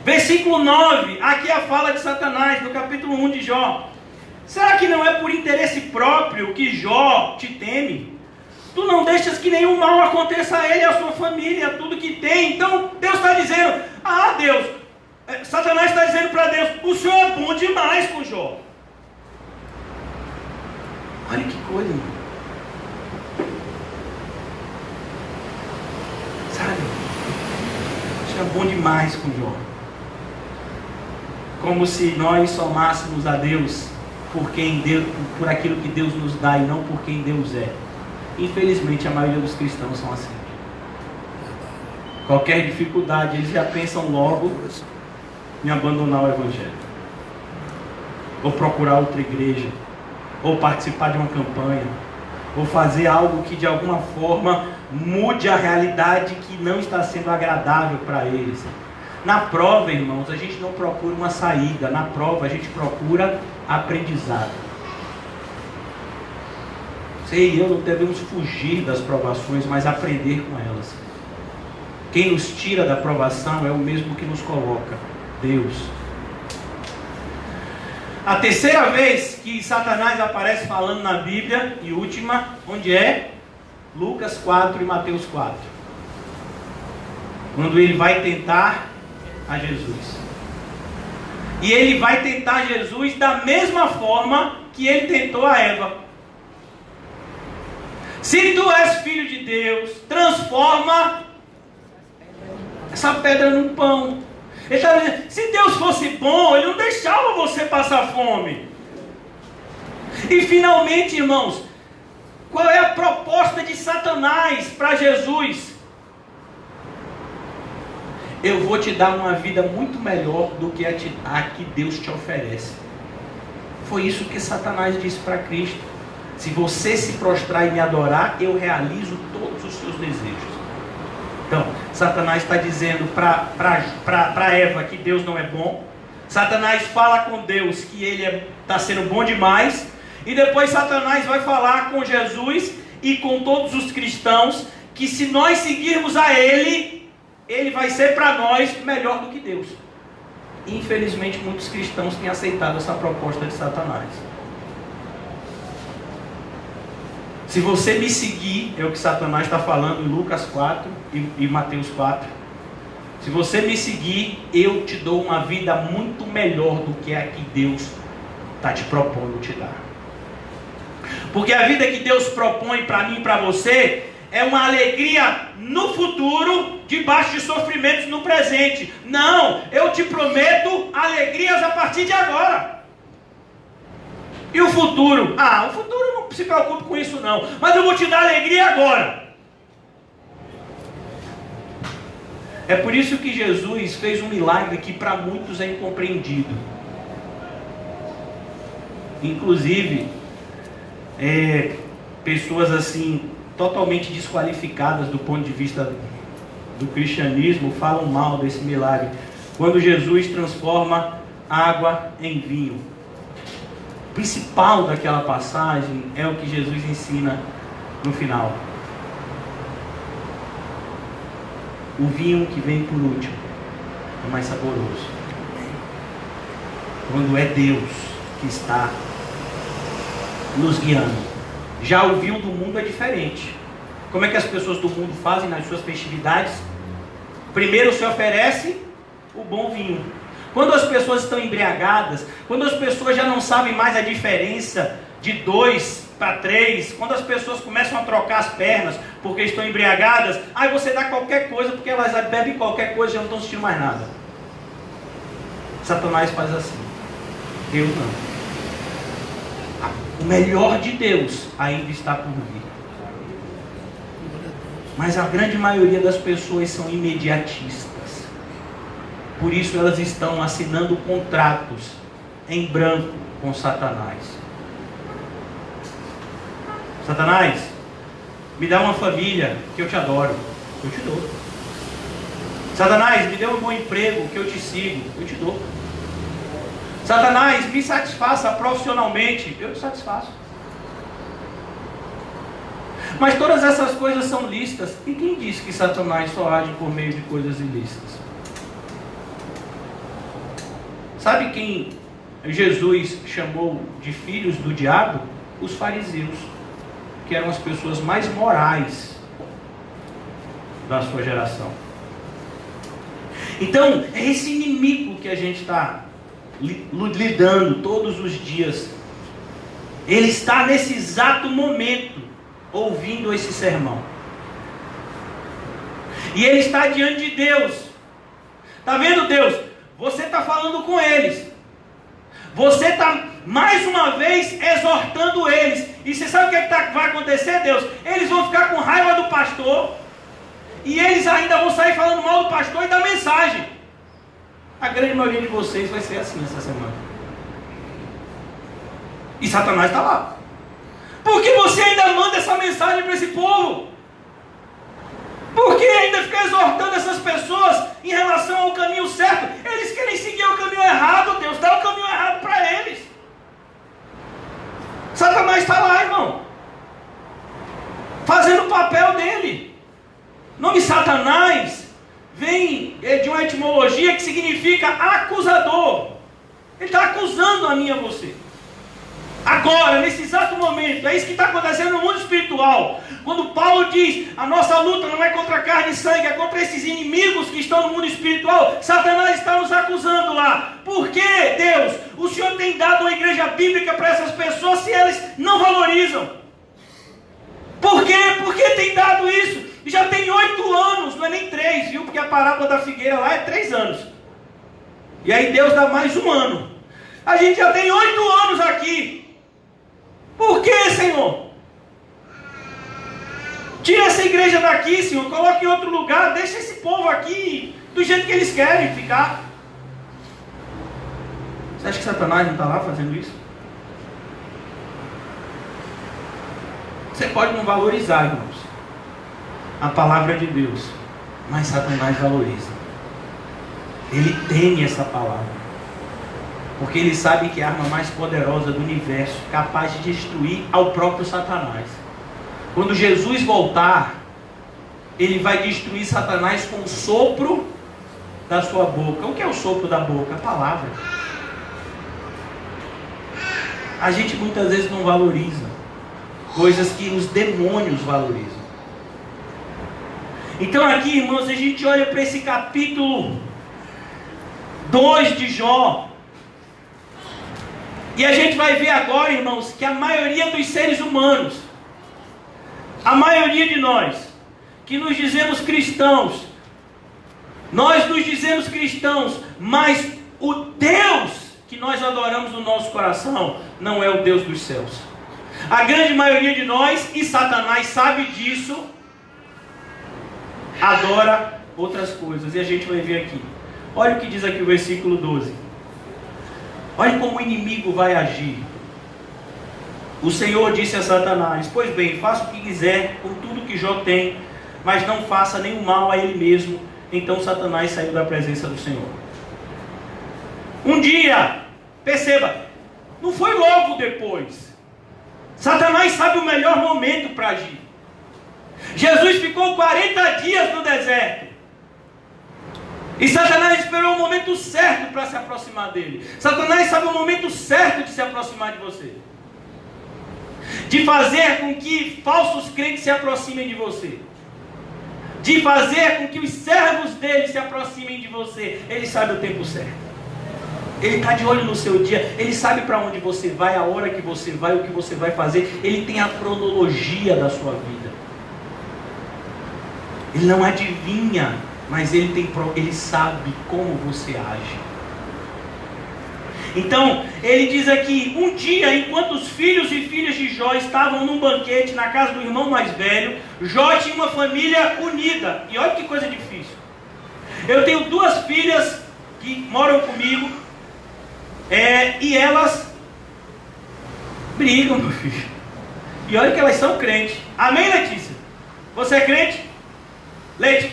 S1: Versículo 9, aqui é a fala de Satanás, no capítulo 1 de Jó. Será que não é por interesse próprio que Jó te teme? Tu não deixas que nenhum mal aconteça a ele, a sua família, a tudo que tem. Então Deus está dizendo, Deus, Satanás está dizendo para Deus, o Senhor é bom demais com Jó. Olha que coisa, irmão. Sabe? Isso é bom demais com Jó. Como se nós somássemos a Deus por aquilo que Deus nos dá e não por quem Deus é. Infelizmente a maioria dos cristãos são assim. Qualquer dificuldade, eles já pensam logo em abandonar o Evangelho, ou procurar outra igreja, ou participar de uma campanha, ou fazer algo que de alguma forma mude a realidade que não está sendo agradável para eles. Na prova, irmãos, a gente não procura uma saída, na prova a gente procura aprendizado. Você e eu não devemos fugir das provações, mas aprender com elas. Quem nos tira da provação é o mesmo que nos coloca, Deus. A terceira vez que Satanás aparece falando na Bíblia, e última, onde é? Lucas 4 e Mateus 4. Quando ele vai tentar a Jesus. E ele vai tentar Jesus da mesma forma que ele tentou a Eva. Se tu és filho de Deus, transforma essa pedra num pão. Ele está dizendo, se Deus fosse bom, Ele não deixava você passar fome. E finalmente, irmãos, qual é a proposta de Satanás para Jesus? Eu vou te dar uma vida muito melhor do que a que Deus te oferece. Foi isso que Satanás disse para Cristo. Se você se prostrar e me adorar, eu realizo todos os seus desejos. Então, Satanás está dizendo para Eva que Deus não é bom. Satanás fala com Deus que Ele está sendo bom demais. E depois Satanás vai falar com Jesus e com todos os cristãos que se nós seguirmos a Ele, Ele vai ser para nós melhor do que Deus. Infelizmente, muitos cristãos têm aceitado essa proposta de Satanás. Se você me seguir, é o que Satanás está falando em Lucas 4 e Mateus 4. Se você me seguir, eu te dou uma vida muito melhor do que a que Deus está te propondo te dar. Porque a vida que Deus propõe para mim e para você é uma alegria no futuro, debaixo de sofrimentos no presente. Não, eu te prometo alegrias a partir de agora. E o futuro? O futuro não se preocupe com isso não, mas eu vou te dar alegria agora. É por isso que Jesus fez um milagre que para muitos é incompreendido. Inclusive, pessoas assim, totalmente desqualificadas do ponto de vista do cristianismo, falam mal desse milagre. Quando Jesus transforma água em vinho. O principal daquela passagem é o que Jesus ensina no final. O vinho que vem por último é mais saboroso. Quando é Deus que está nos guiando. Já o vinho do mundo é diferente. Como é que as pessoas do mundo fazem nas suas festividades? Primeiro se oferece o bom vinho. Quando as pessoas estão embriagadas, quando as pessoas já não sabem mais a diferença de 2 para 3, quando as pessoas começam a trocar as pernas porque estão embriagadas, aí você dá qualquer coisa porque elas bebem qualquer coisa e já não estão sentindo mais nada. Satanás faz assim. Deus não. O melhor de Deus ainda está por vir. Mas a grande maioria das pessoas são imediatistas. Por isso elas estão assinando contratos em branco com Satanás. Satanás, me dá uma família que eu te adoro. Eu te dou. Satanás, me dê um bom emprego que eu te sigo. Eu te dou. Satanás, me satisfaça profissionalmente. Eu te satisfaço. Mas todas essas coisas são lícitas. E quem disse que Satanás só age por meio de coisas ilícitas? Sabe quem Jesus chamou de filhos do diabo? Os fariseus, que eram as pessoas mais morais da sua geração. Então, é esse inimigo que a gente está lidando todos os dias. Ele está nesse exato momento ouvindo esse sermão. E ele está diante de Deus. Está vendo, Deus? Você está falando com eles. Você está mais uma vez exortando eles. E você sabe o que vai acontecer, Deus? Eles vão ficar com raiva do pastor. E eles ainda vão sair falando mal do pastor e da mensagem. A grande maioria de vocês vai ser assim essa semana. E Satanás está lá. Por que você ainda manda essa mensagem para esse povo? Por que ainda fica exortando essas pessoas em relação ao caminho certo? Eles querem seguir o caminho errado, Deus. Dá o caminho errado para eles. Satanás está lá, irmão. Fazendo o papel dele. O nome Satanás vem de uma etimologia que significa acusador. Ele está acusando a mim e a você. Agora, nesse exato momento, é isso que está acontecendo no mundo espiritual. Quando Paulo diz, a nossa luta não é contra carne e sangue, é contra esses inimigos que estão no mundo espiritual, Satanás está nos acusando lá. Por que, Deus, o Senhor tem dado uma igreja bíblica para essas pessoas se elas não valorizam? Por quê? Por que tem dado isso? Já tem 8 anos, não é nem 3, viu? Porque a parábola da figueira lá é 3 anos. E aí Deus dá mais 1 ano. A gente já tem 8 anos aqui. Por que, Senhor? Tira essa igreja daqui, Senhor. Coloque em outro lugar. Deixa esse povo aqui do jeito que eles querem ficar. Você acha que Satanás não está lá fazendo isso? Você pode não valorizar, irmãos, a palavra de Deus, mas Satanás valoriza. Ele teme essa palavra. Porque ele sabe que é a arma mais poderosa do universo, capaz de destruir ao próprio Satanás. Quando Jesus voltar, ele vai destruir Satanás com o sopro da sua boca. O que é o sopro da boca? A palavra. A gente muitas vezes não valoriza. coisas que os demônios valorizam. Então aqui, irmãos, a gente olha para esse capítulo 2 de Jó, e a gente vai ver agora, irmãos, que a maioria dos seres humanos, a maioria de nós, que nos dizemos cristãos, nós nos dizemos cristãos, mas o Deus que nós adoramos no nosso coração não é o Deus dos céus. A grande maioria de nós, e Satanás sabe disso, adora outras coisas. E a gente vai ver aqui. Olha o que diz aqui o versículo 12. Olha como o inimigo vai agir. O Senhor disse a Satanás: pois bem, faça o que quiser com tudo que Jó tem, mas não faça nenhum mal a ele mesmo. Então Satanás saiu da presença do Senhor. Um dia, perceba, não foi logo depois. Satanás sabe o melhor momento para agir. Jesus ficou 40 dias no deserto. E Satanás esperou o momento certo para se aproximar dele. Satanás sabe o momento certo de se aproximar de você. De fazer com que falsos crentes se aproximem de você. De fazer com que os servos dele se aproximem de você. Ele sabe o tempo certo. Ele está de olho no seu dia. Ele sabe para onde você vai, a hora que você vai, o que você vai fazer. Ele tem a cronologia da sua vida. Ele não adivinha, mas ele sabe como você age. Então, ele diz aqui: um dia, enquanto os filhos e filhas de Jó estavam num banquete na casa do irmão mais velho, Jó tinha uma família unida. E olha que coisa difícil. Eu tenho 2 filhas que moram comigo, e elas brigam, meu filho. E olha que elas são crentes. Amém, Letícia? Você é crente?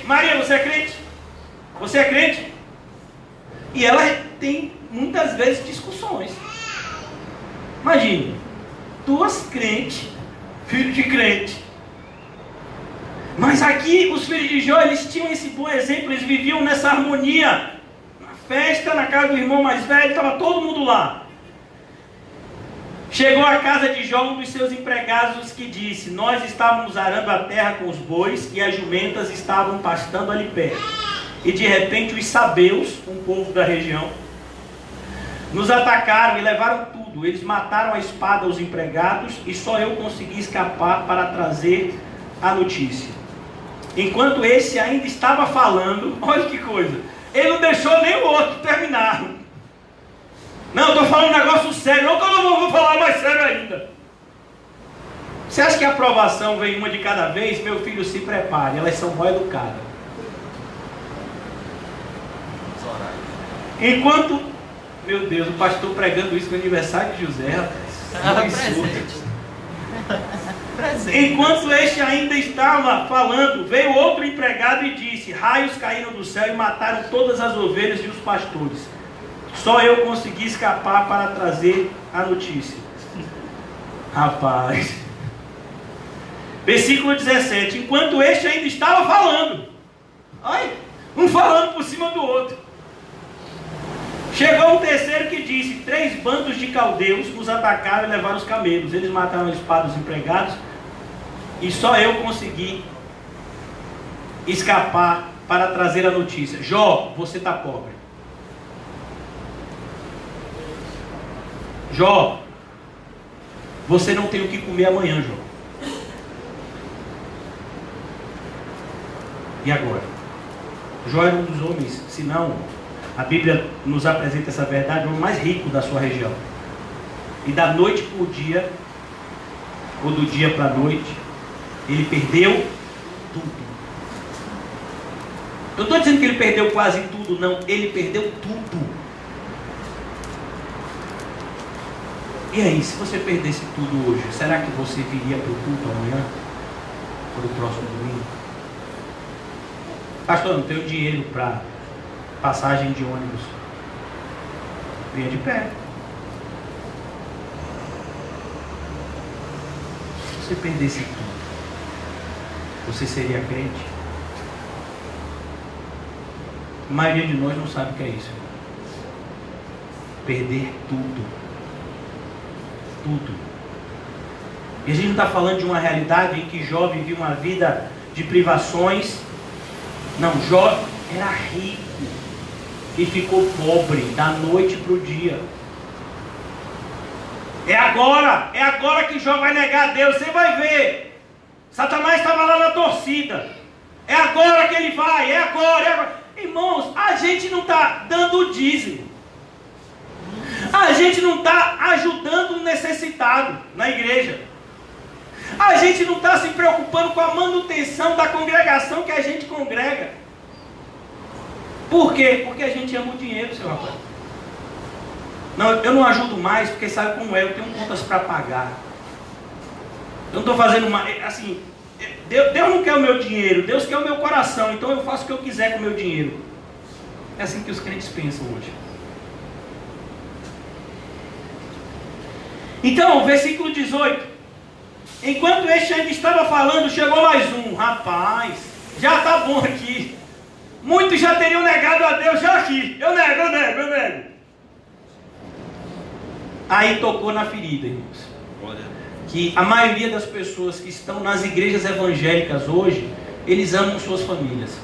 S1: Maria, você é crente? Você é crente? E ela tem muitas vezes discussões. Imagine, 2 crentes, filhos de crente. Mas aqui os filhos de Jó, eles tinham esse bom exemplo. Eles viviam nessa harmonia. Na festa, na casa do irmão mais velho, estava todo mundo lá. Chegou à casa de Jó um dos seus empregados que disse: nós estávamos arando a terra com os bois e as jumentas estavam pastando ali perto. E de repente os sabeus, um povo da região, nos atacaram e levaram tudo. Eles mataram a espada os empregados e só eu consegui escapar para trazer a notícia. Enquanto esse ainda estava falando, olha que coisa, ele não deixou nem o outro terminar. Não, estou falando um negócio sério, não que eu não vou falar mais sério ainda. Você acha que a aprovação vem uma de cada vez? Meu filho, se prepare, elas são mal educadas. Enquanto, meu Deus, o pastor pregando isso no aniversário de José, rapaz. Presente. Enquanto este ainda estava falando, veio outro empregado e disse: raios caíram do céu e mataram todas as ovelhas e os pastores. Só eu consegui escapar para trazer a notícia. Rapaz. Versículo 17. Enquanto este ainda estava falando, olha, um falando por cima do outro, chegou um terceiro que disse: 3 bandos de caldeus nos atacaram e levaram os camelos. Eles mataram a espada dos empregados e só eu consegui escapar para trazer a notícia. Jó, você está pobre. Jó, você não tem o que comer amanhã, Jó. E agora? Jó era um dos homens, se não, a Bíblia nos apresenta essa verdade, o homem mais rico da sua região. E da noite para o dia, ou do dia para a noite, ele perdeu tudo. Eu estou dizendo que ele perdeu quase tudo, não, ele perdeu tudo. E aí, se você perdesse tudo hoje, será que você viria para o culto amanhã? Para o próximo domingo? Pastor, eu não tenho dinheiro para passagem de ônibus. Vinha de pé. Se você perdesse tudo, você seria crente? A maioria de nós não sabe o que é isso. Perder tudo. Tudo. E a gente não está falando de uma realidade em que Jó vivia uma vida de privações. Não, Jó era rico e ficou pobre da noite para o dia. É agora que Jó vai negar a Deus. Você vai ver. Satanás estava lá na torcida. É agora que ele vai, é agora. Irmãos, a gente não está dando o dízimo. A gente não está ajudando um necessitado na igreja. A gente não está se preocupando com a manutenção da congregação que a gente congrega. Por quê? Porque a gente ama o dinheiro, seu rapaz. Não, eu não ajudo mais porque sabe como é, eu tenho contas para pagar. Eu não estou fazendo mais, assim, Deus não quer o meu dinheiro, Deus quer o meu coração, então eu faço o que eu quiser com o meu dinheiro. É assim que os crentes pensam hoje. Então, versículo 18. Enquanto este ainda estava falando, chegou mais um. Rapaz, já está bom aqui. Muitos já teriam negado a Deus já aqui. Eu nego. Aí tocou na ferida, irmãos. Que a maioria das pessoas que estão nas igrejas evangélicas hoje, eles amam suas famílias.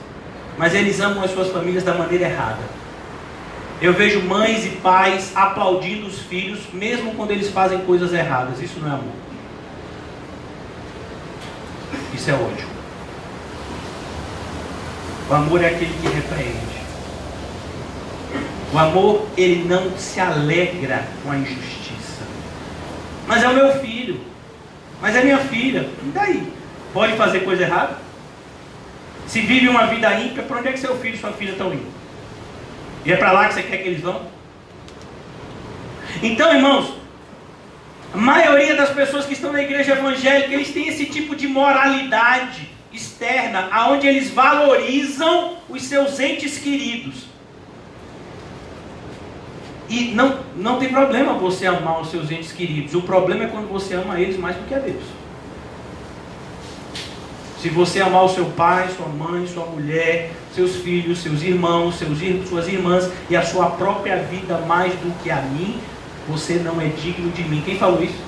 S1: Mas eles amam as suas famílias da maneira errada. Eu vejo mães e pais aplaudindo os filhos, mesmo quando eles fazem coisas erradas. Isso não é amor. Isso é ódio. O amor é aquele que repreende. O amor, ele não se alegra com a injustiça. Mas é o meu filho. Mas é minha filha. E daí? Pode fazer coisa errada? Se vive uma vida ímpia, para onde é que seu filho e sua filha estão indo? E é para lá que você quer que eles vão? Então, irmãos, a maioria das pessoas que estão na igreja evangélica, eles têm esse tipo de moralidade externa, aonde eles valorizam os seus entes queridos. E não tem problema você amar os seus entes queridos. O problema é quando você ama eles mais do que a Deus. Se você amar o seu pai, sua mãe, sua mulher, seus filhos, seus irmãos, suas irmãs e a sua própria vida mais do que a mim, você não é digno de mim. Quem falou isso?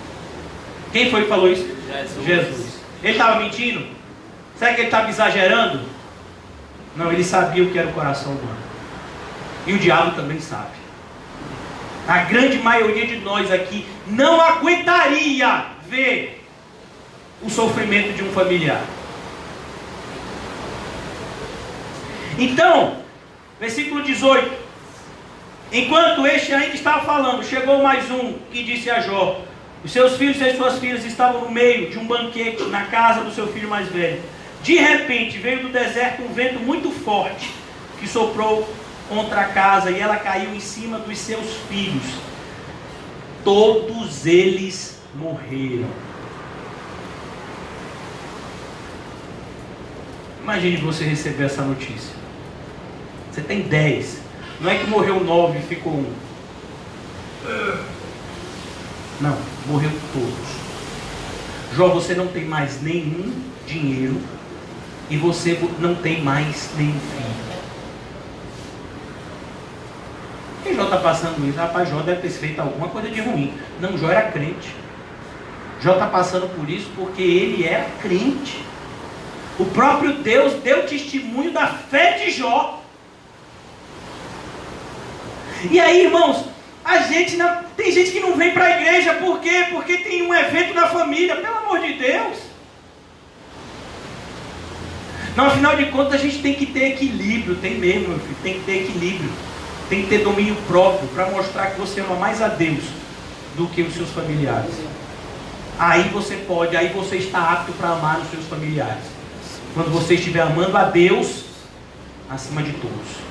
S1: Quem foi que falou isso? Jesus. Ele estava mentindo? Será que ele estava exagerando? Não, ele sabia o que era o coração humano. E o diabo também sabe. A grande maioria de nós aqui não aguentaria ver o sofrimento de um familiar. Então, versículo 18. Enquanto este ainda estava falando, chegou mais um que disse a Jó: os seus filhos e as suas filhas estavam no meio de um banquete na casa do seu filho mais velho. De repente veio do deserto um vento muito forte que soprou contra a casa e ela caiu em cima dos seus filhos. Todos eles morreram. Imagine você receber essa notícia. Você tem 10. Não é que morreu 9 e ficou 1. Não, morreu todos. Jó, você não tem mais nenhum dinheiro e você não tem mais nenhum filho. E Jó está passando isso? Rapaz, Jó deve ter feito alguma coisa de ruim. Não, Jó era crente. Jó está passando por isso porque ele era crente. O próprio Deus deu testemunho da fé de Jó. E aí, irmãos, tem gente que não vem para a igreja, por quê? Porque tem um evento na família, pelo amor de Deus. Não, afinal de contas a gente tem que ter equilíbrio, tem mesmo, meu filho, tem que ter equilíbrio. Tem que ter domínio próprio, para mostrar que você ama mais a Deus do que os seus familiares. Aí você está apto para amar os seus familiares. Quando você estiver amando a Deus acima de todos.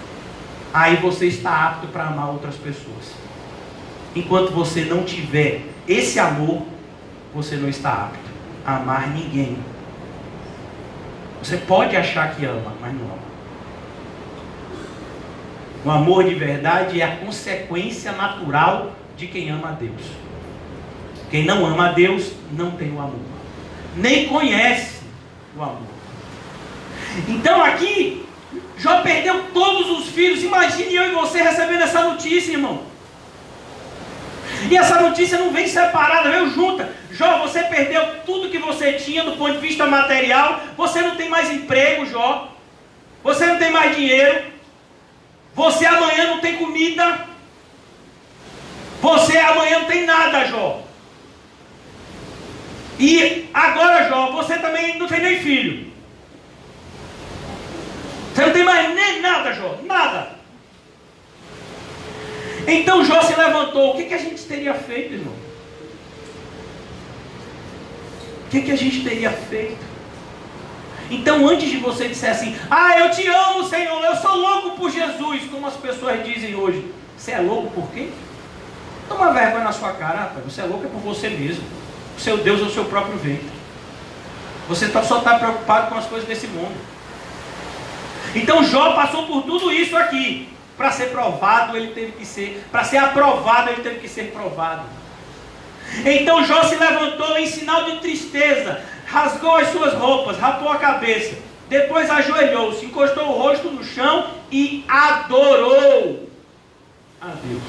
S1: Aí você está apto para amar outras pessoas. Enquanto você não tiver esse amor, você não está apto a amar ninguém. Você pode achar que ama, mas não ama. O amor de verdade é a consequência natural de quem ama a Deus. Quem não ama a Deus não tem o amor. Nem conhece o amor. Então aqui, Jó perdeu todos os filhos. Imagine eu e você recebendo essa notícia, irmão. E essa notícia não vem separada, veio junta. Jó, você perdeu tudo que você tinha do ponto de vista material. Você não tem mais emprego, Jó. Você não tem mais dinheiro. Você amanhã não tem comida. Você amanhã não tem nada, Jó. E agora, Jó, você também não tem nem filho. Você não tem mais nem nada, Jó. Nada. Então Jó se levantou. O que a gente teria feito, irmão? O que a gente teria feito? Então, antes de você disser assim, eu te amo, Senhor, eu sou louco por Jesus, como as pessoas dizem hoje. Você é louco por quê? Toma vergonha na sua cara, rapaz. Você é louco por você mesmo. O seu Deus é o seu próprio ventre. Você só está preocupado com as coisas desse mundo. Então Jó passou por tudo isso aqui. Para ser provado, ele teve que ser. Para ser aprovado, ele teve que ser provado. Então Jó se levantou em sinal de tristeza, rasgou as suas roupas, rapou a cabeça, depois ajoelhou-se, encostou o rosto no chão e adorou a Deus.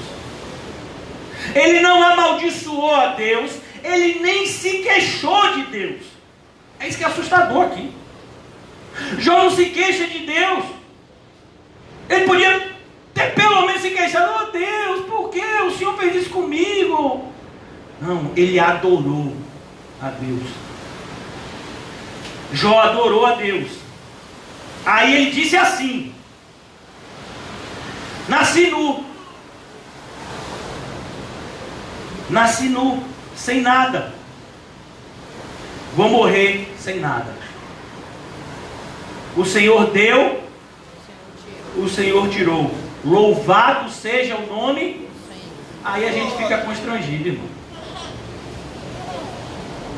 S1: Ele não amaldiçoou a Deus, ele nem se queixou de Deus. É isso que é assustador aqui. Jó não se queixa de Deus. Ele podia ter pelo menos se queixado: oh Deus, por que o Senhor fez isso comigo? Não, ele adorou a Deus. Jó adorou a Deus. Aí ele disse assim: nasci nu, sem nada. Vou morrer sem nada. O Senhor deu, o Senhor tirou. Louvado seja o nome. Aí a gente fica constrangido, irmão.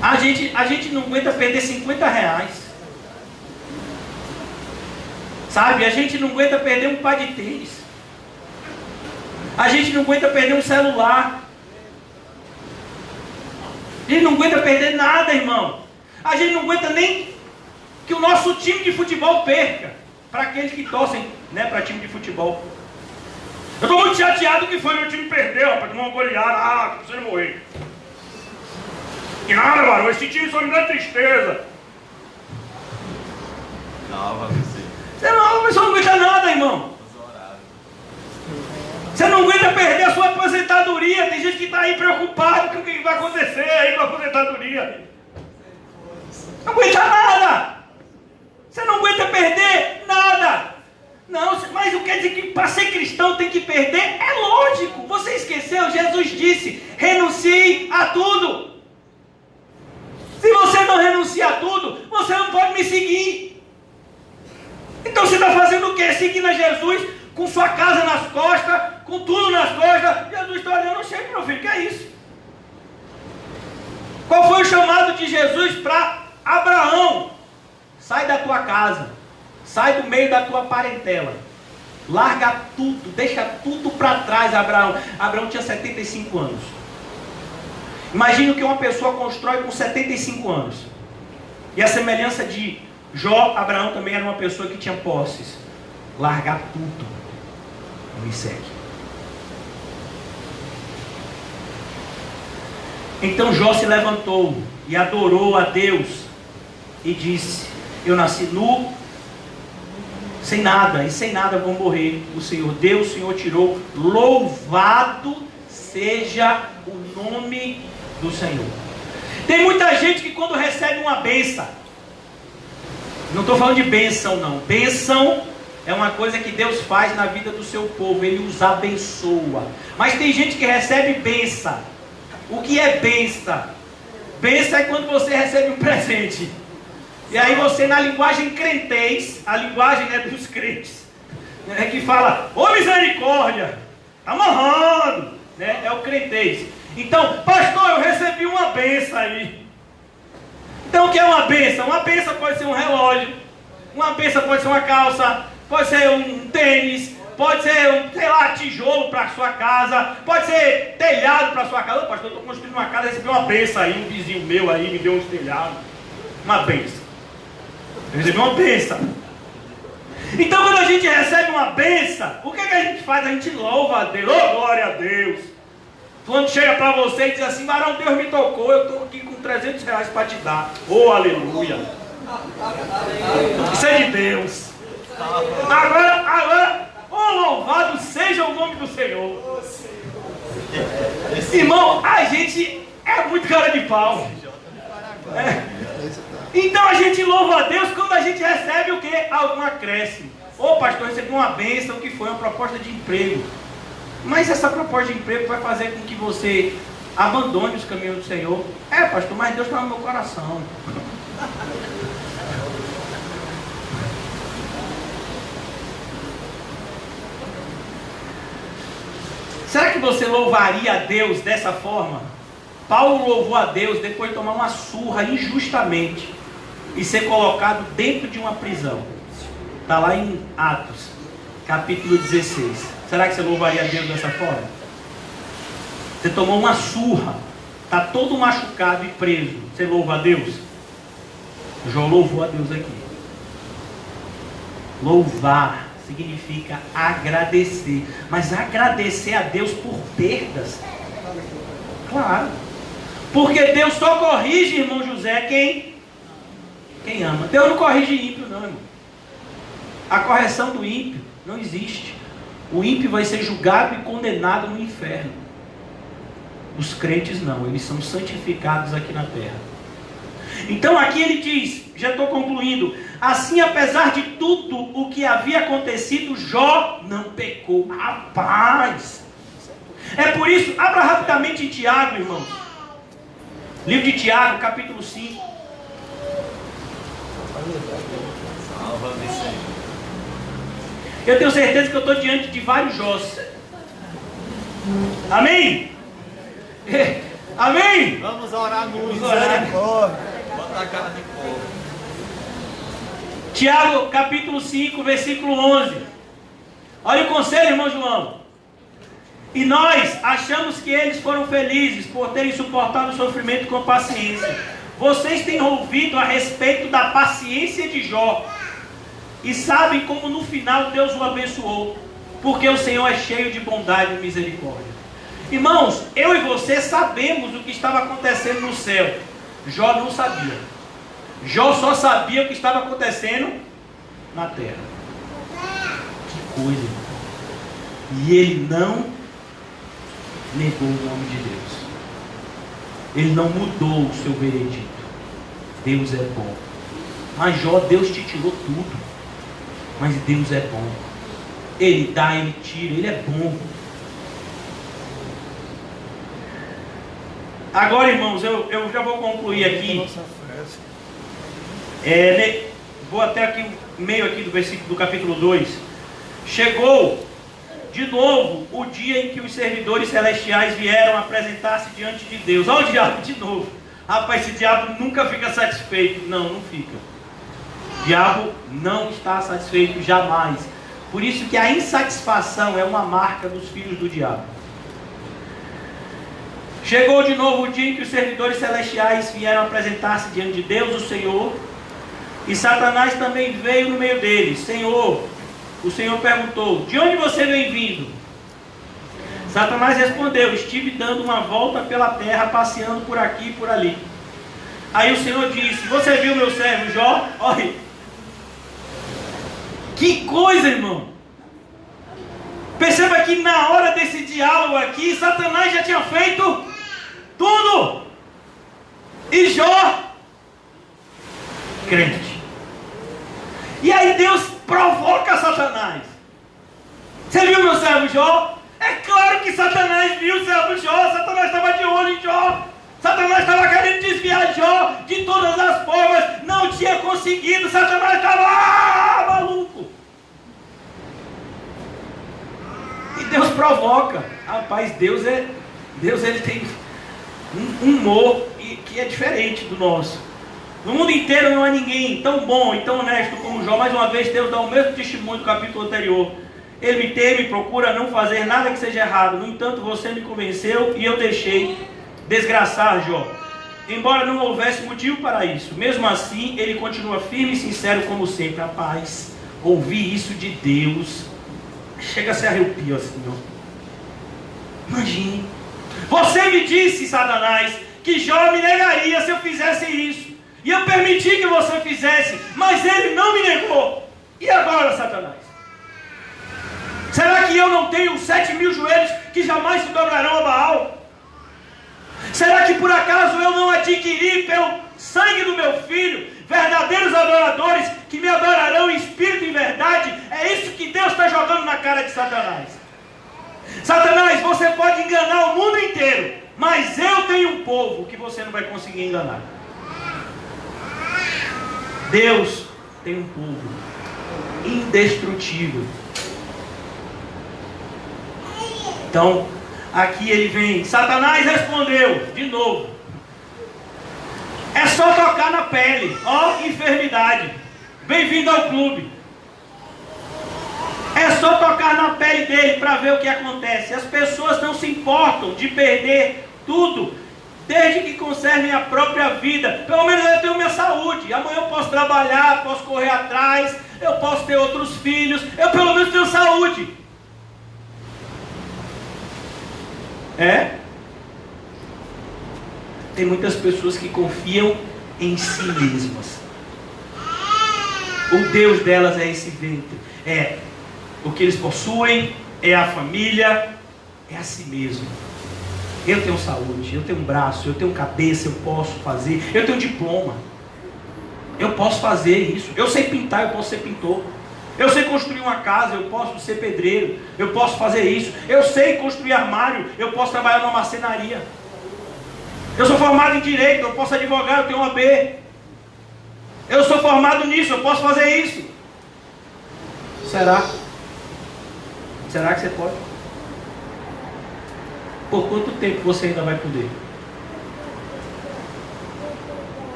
S1: A gente não aguenta perder 50 reais. Sabe? A gente não aguenta perder um par de tênis. A gente não aguenta perder um celular. A gente não aguenta perder nada, irmão. A gente não aguenta nem que o nosso time de futebol perca. Para aqueles que torcem, né, para time de futebol. Eu estou muito chateado que foi meu time perdeu, rapaz, tomou uma goleada, que precisa morrer. Que nada, varão, esse time só me dá tristeza.
S2: Não, você.
S1: Você não aguenta nada, irmão. Você não aguenta perder a sua aposentadoria. Tem gente que está aí preocupado com o que vai acontecer aí com a aposentadoria. Não aguenta nada. Você não aguenta perder nada. Não, mas não quer dizer que para ser cristão tem que perder? É lógico. Você esqueceu? Jesus disse: renuncie a tudo. Se você não renuncia a tudo, você não pode me seguir. Então você está fazendo o quê? Seguindo a Jesus com sua casa nas costas, com tudo nas costas. Jesus está olhando: chega, meu filho, que é isso? Qual foi o chamado de Jesus para Abraão? Sai da tua casa, sai do meio da tua parentela, larga tudo, deixa tudo para trás, Abraão. Abraão tinha 75 anos. Imagina o que uma pessoa constrói com 75 anos. E a semelhança de Jó, Abraão também era uma pessoa que tinha posses. Largar tudo, me segue. Então Jó se levantou e adorou a Deus e disse: eu nasci nu, sem nada, e sem nada vou morrer. O Senhor deu, o Senhor tirou. Louvado seja o nome do Senhor. Tem muita gente que quando recebe uma bênção, não estou falando de bênção não, bênção é uma coisa que Deus faz na vida do seu povo, Ele os abençoa. Mas tem gente que recebe bênção. O que é bênção? Bênção é quando você recebe um presente. E aí você, na linguagem crentez, a linguagem, né, dos crentes, né, que fala: ô misericórdia, tá amarrando, né, é o crentez. Então, pastor, eu recebi uma bênção aí. Então o que é uma bênção? Uma bênção pode ser um relógio, uma bênção pode ser uma calça, pode ser um tênis, pode ser um, sei lá, tijolo para sua casa, pode ser telhado para sua casa. Ô, pastor, eu estou construindo uma casa, recebi uma bênção aí, um vizinho meu aí me deu uns telhados. Uma bênção. Eu recebi uma bênção. Então quando a gente recebe uma bênção, o que a gente faz? A gente louva a Deus. Oh, glória a Deus. Quando chega para você e diz assim, varão, Deus me tocou, eu estou aqui com 300 reais para te dar. Oh, aleluia. Isso é de Deus. Agora, oh, louvado seja o nome do Senhor. Irmão, a gente é muito cara de pau. Então a gente louva a Deus quando a gente recebe o quê? Algum acréscimo. Ô pastor, recebi uma bênção, que foi uma proposta de emprego. Mas essa proposta de emprego vai fazer com que você abandone os caminhos do Senhor. Pastor, mas Deus está no meu coração. Será que você louvaria a Deus dessa forma? Paulo louvou a Deus depois de tomar uma surra injustamente e ser colocado dentro de uma prisão. Está lá em Atos, capítulo 16. Será que você louvaria a Deus dessa forma? Você tomou uma surra, está todo machucado e preso. Você louva a Deus? Jó louvou a Deus aqui. Louvar significa agradecer. Mas agradecer a Deus por perdas? Claro. Porque Deus só corrige, irmão José, quem ama. Deus não corrige ímpio, não, irmão. A correção do ímpio não existe. O ímpio vai ser julgado e condenado no inferno. Os crentes não, eles são santificados aqui na terra. Então aqui ele diz, já estou concluindo, assim apesar de tudo o que havia acontecido, Jó não pecou. Rapaz! É por isso, abra rapidamente em Tiago, irmãos. Livro de Tiago, capítulo 5.
S2: Salva-me, Senhor.
S1: Eu tenho certeza que eu estou diante de vários Jós. Amém? Amém?
S2: Vamos orar muito.
S1: Misericórdia.
S2: Bota a cara de povo.
S1: Tiago, capítulo 5, versículo 11. Olha o conselho, irmão João. E nós achamos que eles foram felizes por terem suportado o sofrimento com paciência. Vocês têm ouvido a respeito da paciência de Jó e sabem como no final Deus o abençoou, porque o Senhor é cheio de bondade e misericórdia. Irmãos, eu e você sabemos o que estava acontecendo no céu. Jó não sabia. Jó só sabia o que estava acontecendo na terra. Que coisa, irmão. E ele não negou o nome de Deus. Ele não mudou o seu veredito. Deus é bom. Mas Jó, Deus te tirou tudo. Mas Deus é bom. Ele dá, Ele tira, Ele é bom. Agora, irmãos, eu já vou concluir aqui. Vou até aqui o meio aqui do versículo do capítulo 2. Chegou de novo o dia em que os servidores celestiais vieram apresentar-se diante de Deus. Olha o diabo de novo. Rapaz, esse diabo nunca fica satisfeito. Não fica. O diabo não está satisfeito jamais. Por isso que a insatisfação é uma marca dos filhos do diabo. Chegou de novo o dia em que os servidores celestiais vieram apresentar-se diante de Deus, o Senhor, e Satanás também veio no meio deles. O Senhor perguntou: de onde você vem vindo? Satanás respondeu: estive dando uma volta pela terra, passeando por aqui e por ali. Aí o Senhor disse: você viu meu servo Jó? Olha, que coisa, irmão. Perceba que na hora desse diálogo aqui, Satanás já tinha feito tudo. E Jó, crente. E aí Deus provoca Satanás. Você viu meu servo Jó? É claro que Satanás viu o servo Jó. Satanás estava de olho em Jó. Satanás estava querendo desviar Jó de todas as formas. Não tinha conseguido. Satanás estava maluco. E Deus provoca. Rapaz, Deus ele tem um humor que é diferente do nosso. No mundo inteiro não há ninguém tão bom e tão honesto como Jó. Mais uma vez Deus dá o mesmo testemunho do capítulo anterior. Ele me teme e procura não fazer nada que seja errado. No entanto, você me convenceu e eu deixei desgraçar Jó, embora não houvesse motivo para isso. Mesmo assim, ele continua firme e sincero como sempre. Rapaz, ouvir isso de Deus chega a se arrepio assim, ó. Imagine. Você me disse, Satanás, que Jó me negaria se eu fizesse isso. E eu permiti que você fizesse, mas ele não me negou. E agora, Satanás? Será que eu não tenho 7.000 joelhos que jamais se dobrarão a Baal? Será que por acaso eu não adquiri pelo sangue do meu filho verdadeiros adoradores que me adorarão em espírito e em verdade? É isso que Deus está jogando na cara de Satanás. Satanás, você pode enganar o mundo inteiro, mas eu tenho um povo que você não vai conseguir enganar. Deus tem um povo indestrutível. Então, aqui ele vem. Satanás respondeu de novo: é só tocar na pele. Ó, enfermidade. Bem-vindo ao clube. É só tocar na pele dele para ver o que acontece. As pessoas não se importam de perder tudo, desde que conservem a própria vida. Pelo menos eu tenho minha saúde. Amanhã eu posso trabalhar, posso correr atrás, eu posso ter outros filhos. Eu pelo menos tenho saúde. Tem muitas pessoas que confiam em si mesmas. O Deus delas é esse ventre. É o que eles possuem, é a família, é a si mesmo. Eu tenho saúde, eu tenho um braço, eu tenho cabeça, eu posso fazer, eu tenho diploma, eu posso fazer isso, eu sei pintar, eu posso ser pintor, eu sei construir uma casa, eu posso ser pedreiro, eu posso fazer isso, eu sei construir armário, eu posso trabalhar numa marcenaria, eu sou formado em direito, eu posso advogar, eu tenho uma B, eu sou formado nisso, eu posso fazer isso. Será? Será que você pode? Por quanto tempo você ainda vai poder?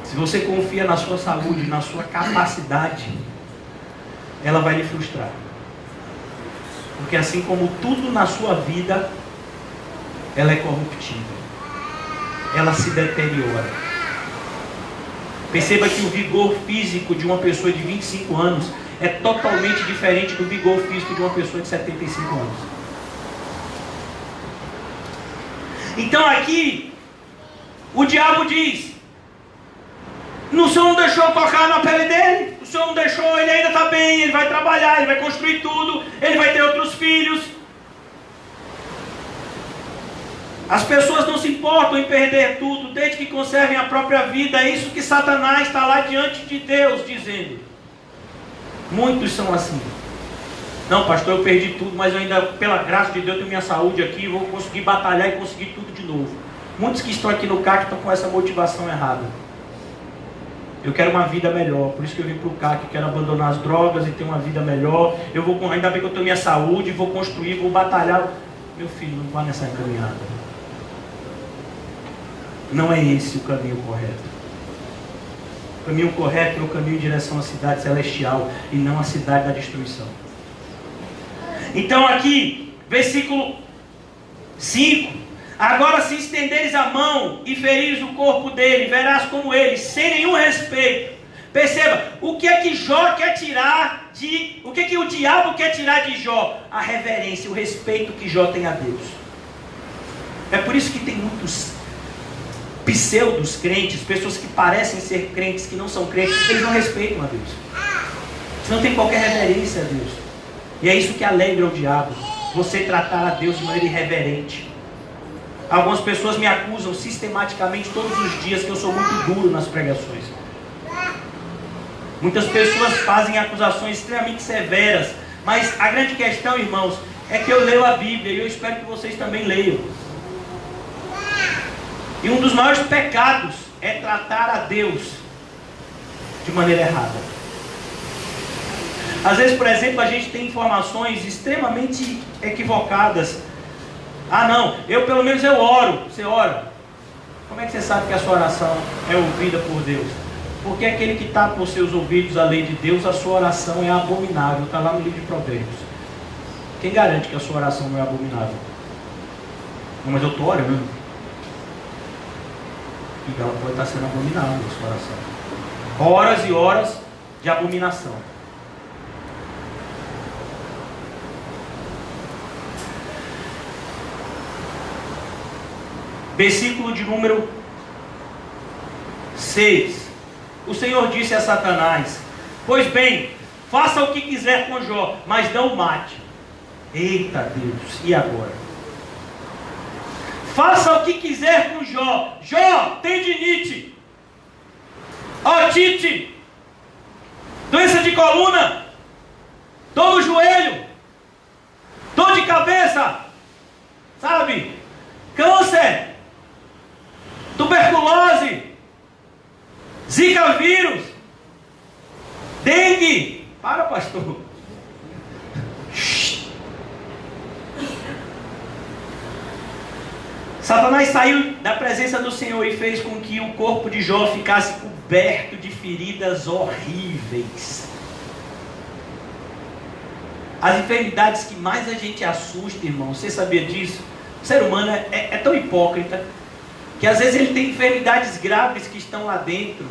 S1: Se você confia na sua saúde, na sua capacidade, ela vai lhe frustrar. Porque assim como tudo na sua vida, ela é corruptível. Ela se deteriora. Perceba que o vigor físico de uma pessoa de 25 anos é totalmente diferente do vigor físico de uma pessoa de 75 anos. Então aqui, o diabo diz: o Senhor não deixou tocar na pele dele, o Senhor não deixou, ele ainda está bem, ele vai trabalhar, ele vai construir tudo, ele vai ter outros filhos. As pessoas não se importam em perder tudo, desde que conservem a própria vida. É isso que Satanás está lá diante de Deus dizendo. Muitos são assim. Não, pastor, eu perdi tudo, mas eu ainda, pela graça de Deus, tenho minha saúde aqui, vou conseguir batalhar e conseguir tudo de novo. Muitos que estão aqui no CAC estão com essa motivação errada. Eu quero uma vida melhor, por isso que eu vim para o CAC, eu quero abandonar as drogas e ter uma vida melhor. Eu vou, ainda bem que eu tenho minha saúde, vou construir, vou batalhar. Meu filho, não vá nessa encaminhada. Não é esse o caminho correto. O caminho correto é o caminho em direção à cidade celestial e não à cidade da destruição. Então aqui, versículo 5: agora se estenderes a mão e ferires o corpo dele, verás como ele, sem nenhum respeito. Perceba, o que é que Jó quer tirar de... O que é que o diabo quer tirar de Jó? A reverência, o respeito que Jó tem a Deus. É por isso que tem muitos pseudos crentes, pessoas que parecem ser crentes, que não são crentes, eles não respeitam a Deus. Eles não têm qualquer reverência a Deus. E é isso que alegra o diabo, você tratar a Deus de maneira irreverente. Algumas pessoas me acusam sistematicamente todos os dias que eu sou muito duro nas pregações. Muitas pessoas fazem acusações extremamente severas, mas a grande questão, irmãos, é que eu leio a Bíblia e eu espero que vocês também leiam. E um dos maiores pecados é tratar a Deus de maneira errada. Às vezes, por exemplo, a gente tem informações extremamente equivocadas. Ah não, pelo menos eu oro. Você ora. Como é que você sabe que a sua oração é ouvida por Deus? Porque aquele que está por seus ouvidos a lei de Deus, a sua oração é abominável. Está lá no livro de Provérbios. Quem garante que a sua oração não é abominável? Não, mas eu estou orando. E ela pode estar sendo abominável a sua oração. Horas e horas de abominação. Versículo de número 6. O Senhor disse a Satanás: pois bem, faça o que quiser com Jó, mas não o mate. Eita Deus, e agora? Faça o que quiser com Jó. Jó, tendinite, otite, doença de coluna, dor no joelho, dor de cabeça, sabe? Câncer, tuberculose, Zika vírus, dengue. Para, pastor. Satanás saiu da presença do Senhor e fez com que o corpo de Jó ficasse coberto de feridas horríveis. As enfermidades que mais a gente assusta, irmão, você sabia disso? O ser humano é tão hipócrita que às vezes ele tem enfermidades graves que estão lá dentro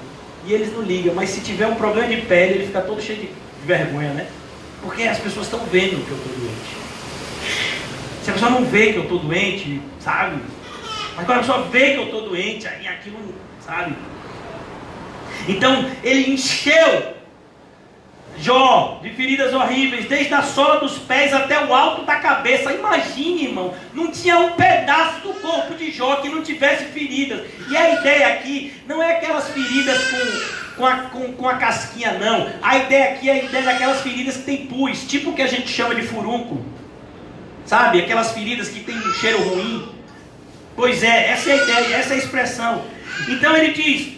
S1: e eles não ligam, mas se tiver um problema de pele, ele fica todo cheio de vergonha, né? Porque as pessoas estão vendo que eu estou doente. Se a pessoa não vê que eu estou doente, sabe? Mas quando a pessoa vê que eu estou doente, aí aquilo, sabe? Então, ele encheu Jó de feridas horríveis, desde a sola dos pés até o alto da cabeça. Imagine, irmão, não tinha um pedaço do corpo de Jó que não tivesse feridas. E a ideia aqui não é aquelas feridas com a casquinha, não. A ideia aqui é a ideia daquelas feridas que tem pus, tipo o que a gente chama de furúnculo, sabe? Aquelas feridas que tem um cheiro ruim. Pois é, essa é a ideia, essa é a expressão. Então ele diz: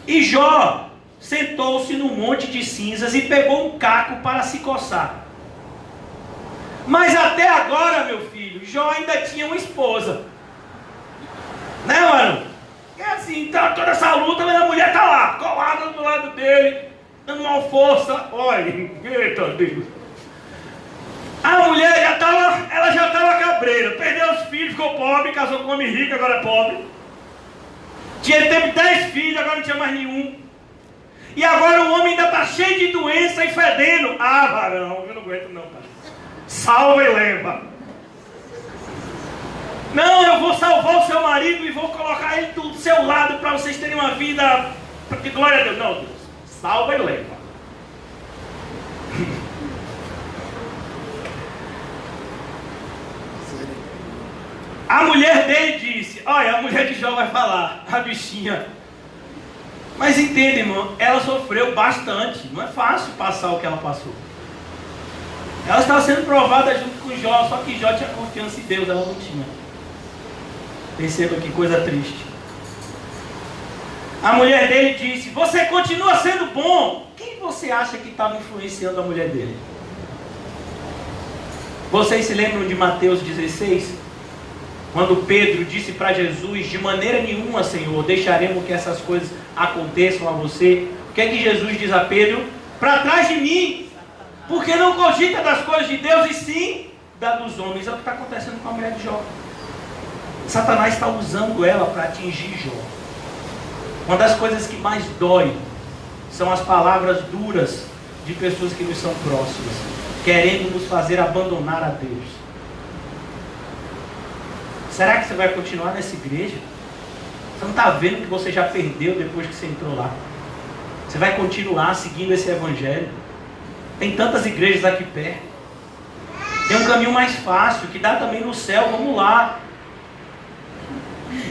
S1: e Jó sentou-se num monte de cinzas e pegou um caco para se coçar. Mas até agora, meu filho, Jó ainda tinha uma esposa. Né, mano? É assim, tá toda essa luta, mas a mulher tá lá, colada do lado dele, dando uma força. Olha, eita Deus. A mulher ela já estava cabreira, perdeu os filhos, ficou pobre, casou com um homem rico, agora é pobre. Teve 10 filhos, agora não tinha mais nenhum. E agora o homem ainda está cheio de doença e fedendo. Ah, varão, eu não aguento não, pai. Salva e leva. Não, eu vou salvar o seu marido e vou colocar ele do seu lado para vocês terem uma vida de glória a Deus. Não, Deus, salva e leva. A mulher dele disse, olha, a mulher de Jó vai falar, a bichinha. Mas entenda, irmão, ela sofreu bastante. Não é fácil passar o que ela passou. Ela estava sendo provada junto com Jó, só que Jó tinha confiança em Deus, ela não tinha. Perceba que coisa triste. A mulher dele disse, você continua sendo bom. Quem você acha que estava influenciando a mulher dele? Vocês se lembram de Mateus 16? Quando Pedro disse para Jesus, de maneira nenhuma, Senhor, deixaremos que essas coisas aconteçam a você. O que é que Jesus diz a Pedro? Para trás de mim, porque não cogita das coisas de Deus e sim da dos homens. É o que está acontecendo com a mulher de Jó. Satanás está usando ela para atingir Jó. Uma das coisas que mais dói são as palavras duras de pessoas que nos são próximas, querendo nos fazer abandonar a Deus. Será que você vai continuar nessa igreja? Você não está vendo que você já perdeu depois que você entrou lá? Você vai continuar seguindo esse evangelho? Tem tantas igrejas aqui perto. Tem um caminho mais fácil, que dá também no céu, vamos lá.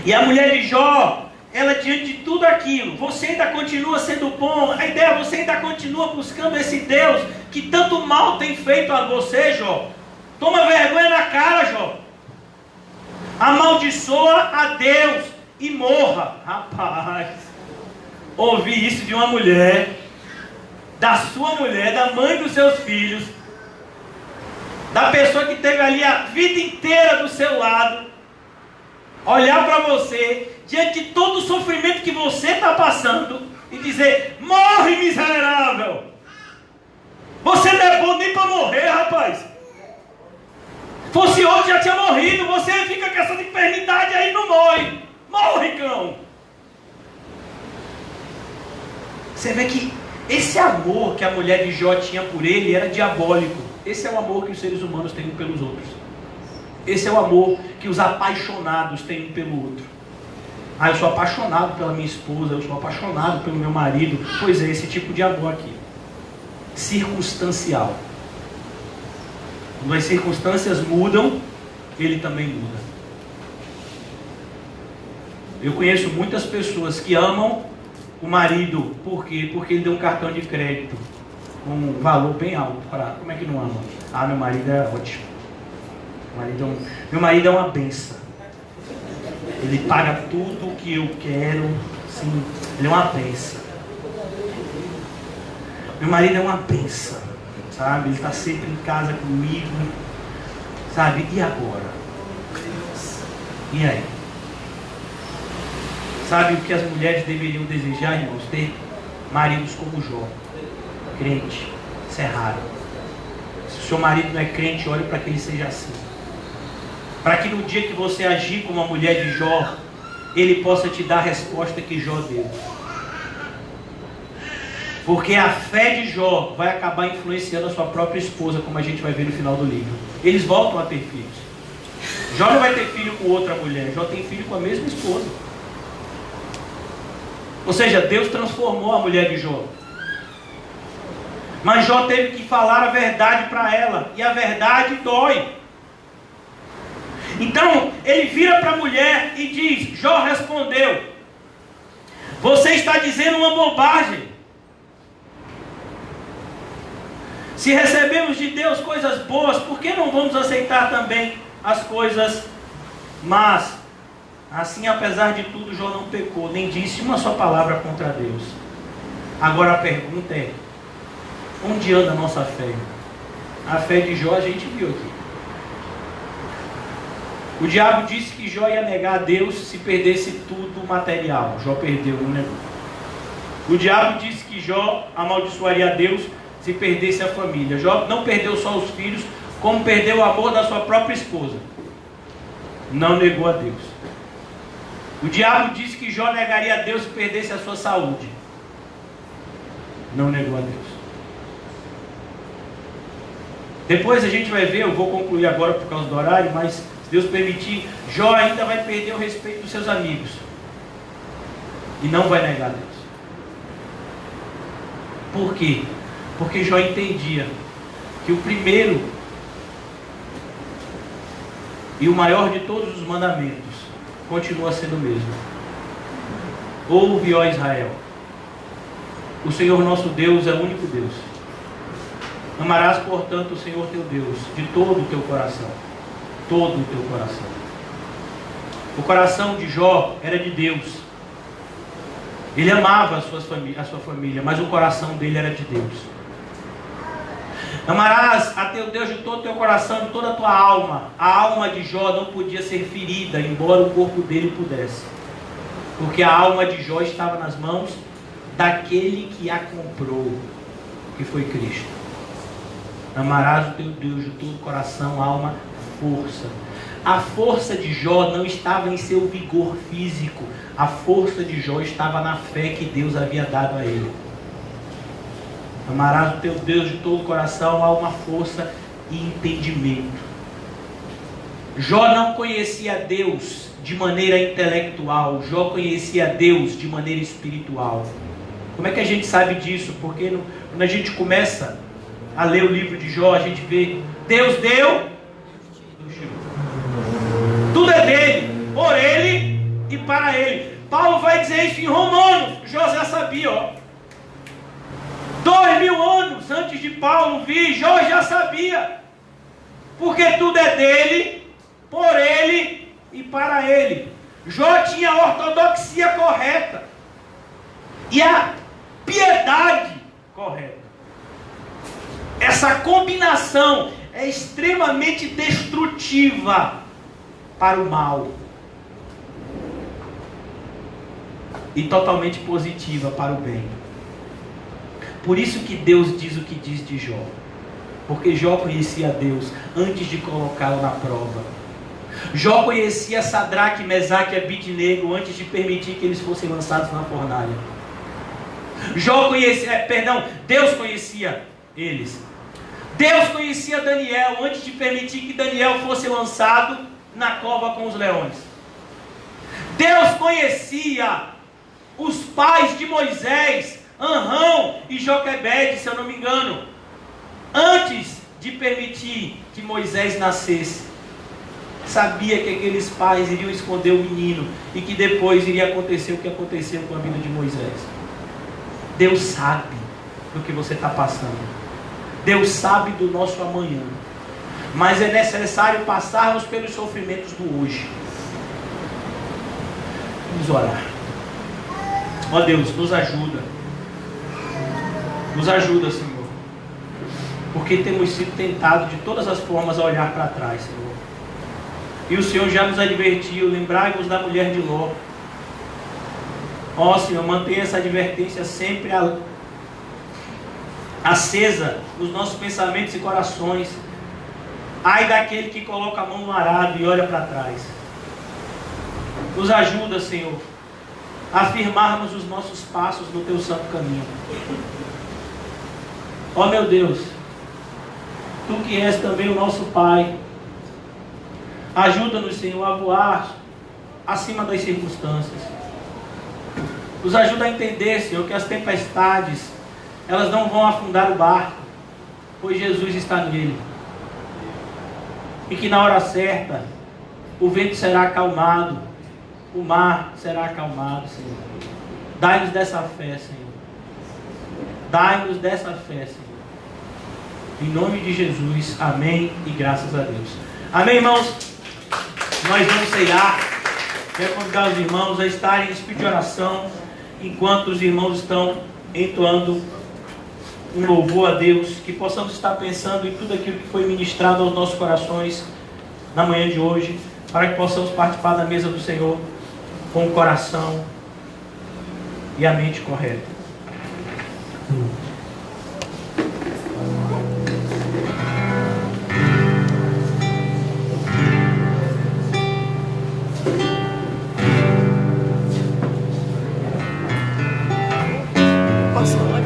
S1: E a mulher de Jó, ela diante de tudo aquilo, você ainda continua sendo bom, a ideia, você ainda continua buscando esse Deus que tanto mal tem feito a você, Jó. Toma vergonha na cara, Jó. Amaldiçoa a Deus e morra. Rapaz, ouvi isso de uma mulher, da sua mulher, da mãe dos seus filhos, da pessoa que teve ali a vida inteira do seu lado, olhar para você, diante de todo o sofrimento que você está passando, e dizer, morre miserável, você não é bom nem para morrer, rapaz. Fosse outro já tinha morrido, você fica com essa enfermidade aí e não morre. Morre, cão. Você vê que esse amor que a mulher de Jó tinha por ele era diabólico. Esse é o amor que os seres humanos têm pelos outros. Esse é o amor que os apaixonados têm um pelo outro. Ah, eu sou apaixonado pela minha esposa, eu sou apaixonado pelo meu marido. Pois é, esse tipo de amor aqui. Circunstancial. Quando as circunstâncias mudam, ele também muda. Eu conheço muitas pessoas que amam o marido. Por quê? Porque ele deu um cartão de crédito com um valor bem alto. Como é que não ama? Ah, meu marido é ótimo. Meu marido é uma benção. Ele paga tudo o que eu quero. Sim, ele é uma benção. Meu marido é uma benção, sabe? Ele está sempre em casa comigo, sabe? E agora? E aí? Sabe o que as mulheres deveriam desejar, irmãos? Ter maridos como Jó, crente. Isso é raro. Se o seu marido não é crente, olhe para que ele seja assim. Para que no dia que você agir como a mulher de Jó, ele possa te dar a resposta que Jó deu. Porque a fé de Jó vai acabar influenciando a sua própria esposa, como a gente vai ver no final do livro. Eles voltam a ter filhos. Jó não vai ter filho com outra mulher, Jó tem filho com a mesma esposa. Ou seja, Deus transformou a mulher de Jó. Mas Jó teve que falar a verdade para ela, e a verdade dói. Então, ele vira para a mulher e diz: Jó respondeu, você está dizendo uma bobagem. Se recebemos de Deus coisas boas, por que não vamos aceitar também as coisas más? Assim, apesar de tudo, Jó não pecou, nem disse uma só palavra contra Deus. Agora a pergunta é: onde anda a nossa fé? A fé de Jó a gente viu aqui. O diabo disse que Jó ia negar a Deus se perdesse tudo material. Jó perdeu, não negou. O diabo disse que Jó amaldiçoaria a Deus se perdesse a família. Jó não perdeu só os filhos, como perdeu o amor da sua própria esposa. Não negou a Deus. O diabo disse que Jó negaria a Deus se perdesse a sua saúde. Não negou a Deus. Depois a gente vai ver, eu vou concluir agora por causa do horário, mas se Deus permitir, Jó ainda vai perder o respeito dos seus amigos. E não vai negar a Deus. Por quê? Porque Jó entendia que o primeiro e o maior de todos os mandamentos continua sendo o mesmo. Ouve, ó Israel, o Senhor nosso Deus é o único Deus. Amarás, portanto, o Senhor teu Deus de todo o teu coração. Todo o teu coração. O coração de Jó era de Deus. Ele amava a sua família, mas o coração dele era de Deus. Amarás a teu Deus de todo o teu coração, de toda a tua alma. A alma de Jó não podia ser ferida, embora o corpo dele pudesse. Porque a alma de Jó estava nas mãos daquele que a comprou, que foi Cristo. Amarás o teu Deus de todo o coração, alma, força. A força de Jó não estava em seu vigor físico. A força de Jó estava na fé que Deus havia dado a ele. Amarás o teu Deus de todo o coração, alma, força e entendimento. Jó não conhecia Deus de maneira intelectual. Jó conhecia Deus de maneira espiritual. Como é que a gente sabe disso? Porque quando a gente começa a ler o livro de Jó, a gente vê: Deus deu, tudo é dele, por ele e para ele. Paulo vai dizer isso em Romanos. Jó já sabia, ó. 2000 anos antes de Paulo vir, Jó já sabia. Porque tudo é dele, por ele e para ele. Jó tinha a ortodoxia correta e a piedade correta. Essa combinação é extremamente destrutiva para o mal e totalmente positiva para o bem. Por isso que Deus diz o que diz de Jó. Porque Jó conhecia Deus antes de colocá-lo na prova. Jó conhecia Sadraque, Mesaque e Abidnego antes de permitir que eles fossem lançados na fornalha. Deus conhecia eles Deus conhecia Daniel antes de permitir que Daniel fosse lançado na cova com os leões. Deus conhecia os pais de Moisés, Amrão e Joquebede, se eu não me engano, antes de permitir que Moisés nascesse. Sabia que aqueles pais iriam esconder o menino e que depois iria acontecer o que aconteceu com a vida de Moisés. Deus sabe do que você está passando. Deus sabe do nosso amanhã. Mas é necessário passarmos pelos sofrimentos do hoje. Vamos orar. Ó Deus, nos ajuda. Nos ajuda, Senhor. Porque temos sido tentados de todas as formas a olhar para trás, Senhor. E o Senhor já nos advertiu, lembrai-vos da mulher de Ló. Ó Senhor, mantenha essa advertência sempre acesa nos nossos pensamentos e corações. Ai daquele que coloca a mão no arado e olha para trás. Nos ajuda, Senhor, a firmarmos os nossos passos no Teu santo caminho. Ó meu Deus, Tu que és também o nosso Pai, ajuda-nos, Senhor, a voar acima das circunstâncias. Nos ajuda a entender, Senhor, que as tempestades, elas não vão afundar o barco, pois Jesus está nele. E que na hora certa, o vento será acalmado, o mar será acalmado, Senhor. Dai-nos dessa fé, Senhor. Dai-nos dessa fé, Senhor. Em nome de Jesus, amém e graças a Deus. Amém, irmãos? Nós vamos ceiar. Quero convidar os irmãos a estarem em espírito de oração, enquanto os irmãos estão entoando um louvor a Deus, que possamos estar pensando em tudo aquilo que foi ministrado aos nossos corações na manhã de hoje, para que possamos participar da mesa do Senhor com o coração e a mente correta.
S3: Sua voz,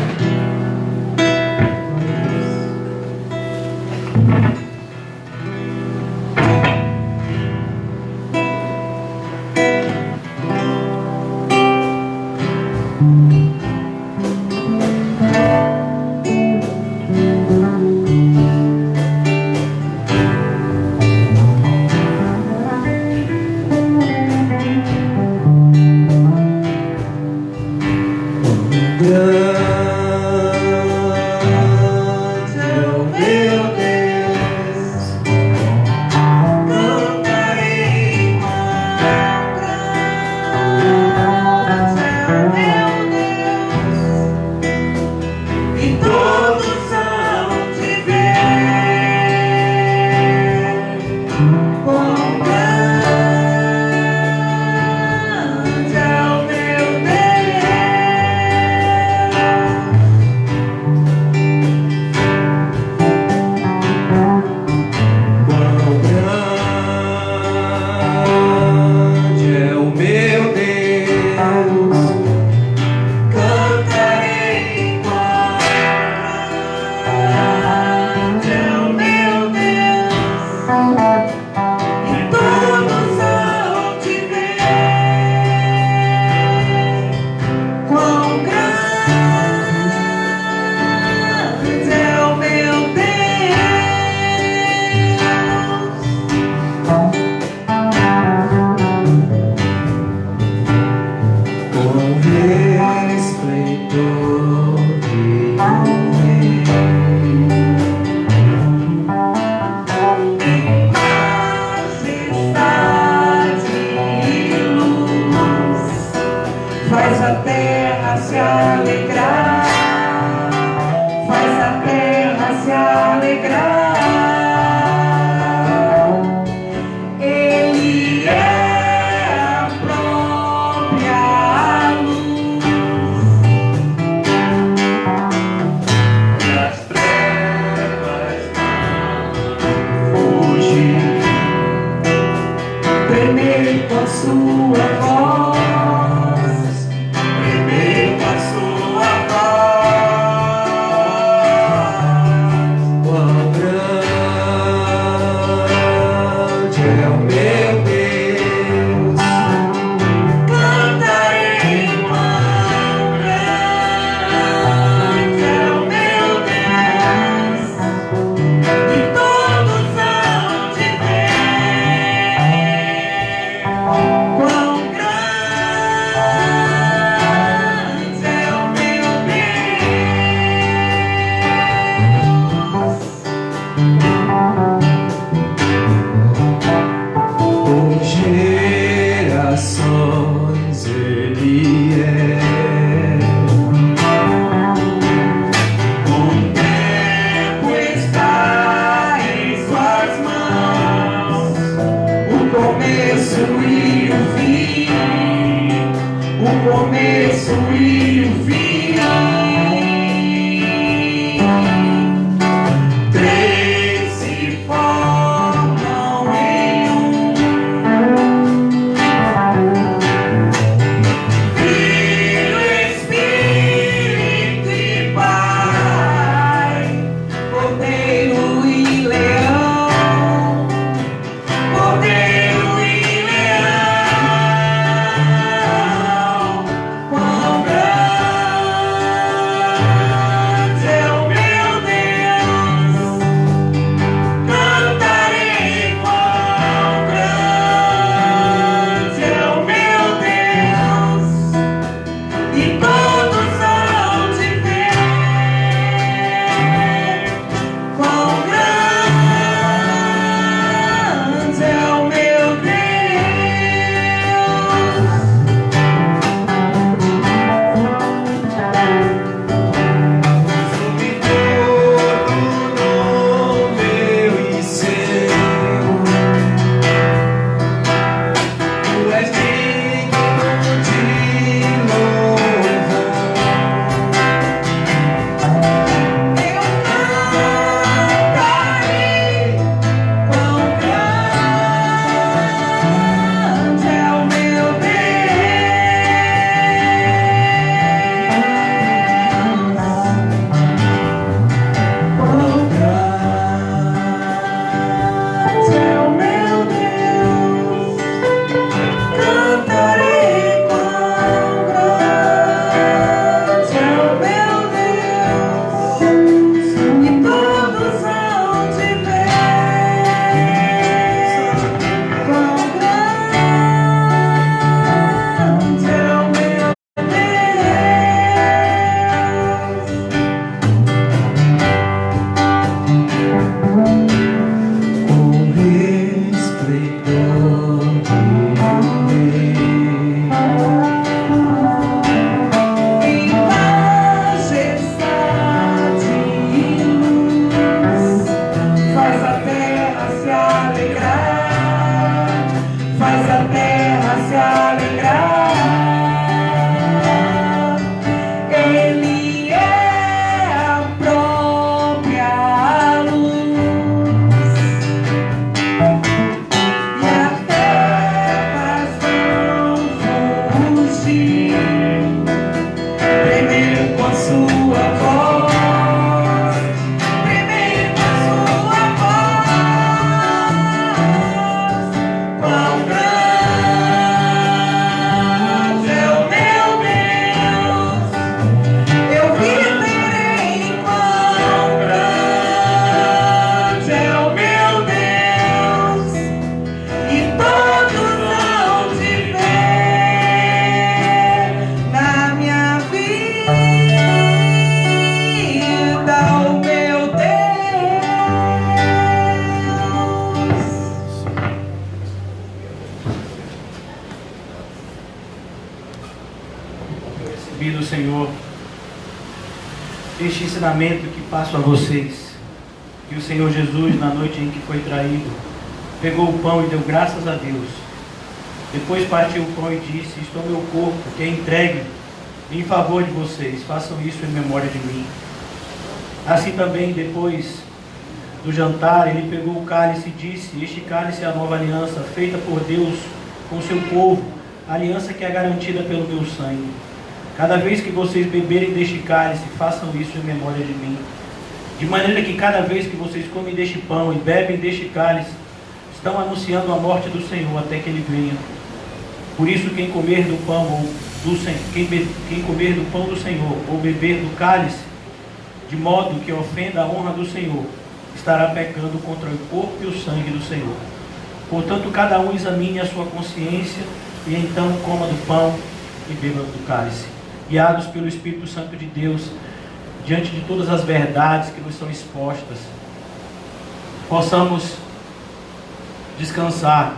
S1: Senhor este ensinamento que passo a vocês. Que o Senhor Jesus, na noite em que foi traído, pegou o pão e deu graças a Deus. Depois partiu o pão e disse: isto é o meu corpo, que é entregue em favor de vocês. Façam isso em memória de mim. Assim também, depois do jantar, ele pegou o cálice e disse: este cálice é a nova aliança, feita por Deus com o seu povo, a aliança que é garantida pelo meu sangue. Cada vez que vocês beberem deste cálice, façam isso em memória de mim. De maneira que cada vez que vocês comem deste pão e bebem deste cálice, estão anunciando a morte do Senhor até que Ele venha. Por isso, quem comer do pão quem comer do pão do Senhor ou beber do cálice, de modo que ofenda a honra do Senhor, estará pecando contra o corpo e o sangue do Senhor. Portanto, cada um examine a sua consciência e então coma do pão e beba do cálice, guiados pelo Espírito Santo de Deus, diante de todas as verdades que nos são expostas, possamos descansar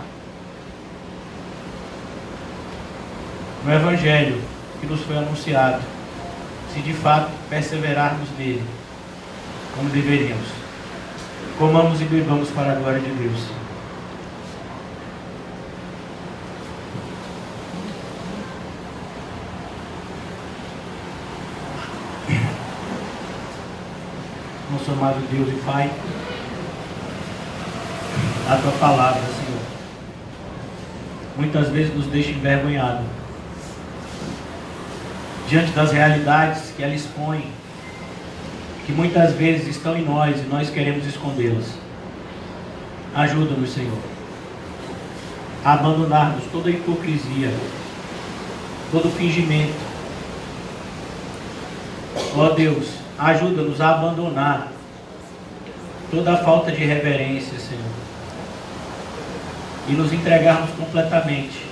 S1: no Evangelho que nos foi anunciado, se de fato perseverarmos nele, como deveríamos. Comamos e bebamos para a glória de Deus. Nosso amado Deus e Pai, a Tua palavra, Senhor, muitas vezes nos deixa envergonhados diante das realidades que ela expõe, que muitas vezes estão em nós e nós queremos escondê-las. Ajuda-nos, Senhor, a abandonarmos toda hipocrisia, todo fingimento. Ó Deus, ajuda-nos a abandonar toda a falta de reverência, Senhor, e nos entregarmos completamente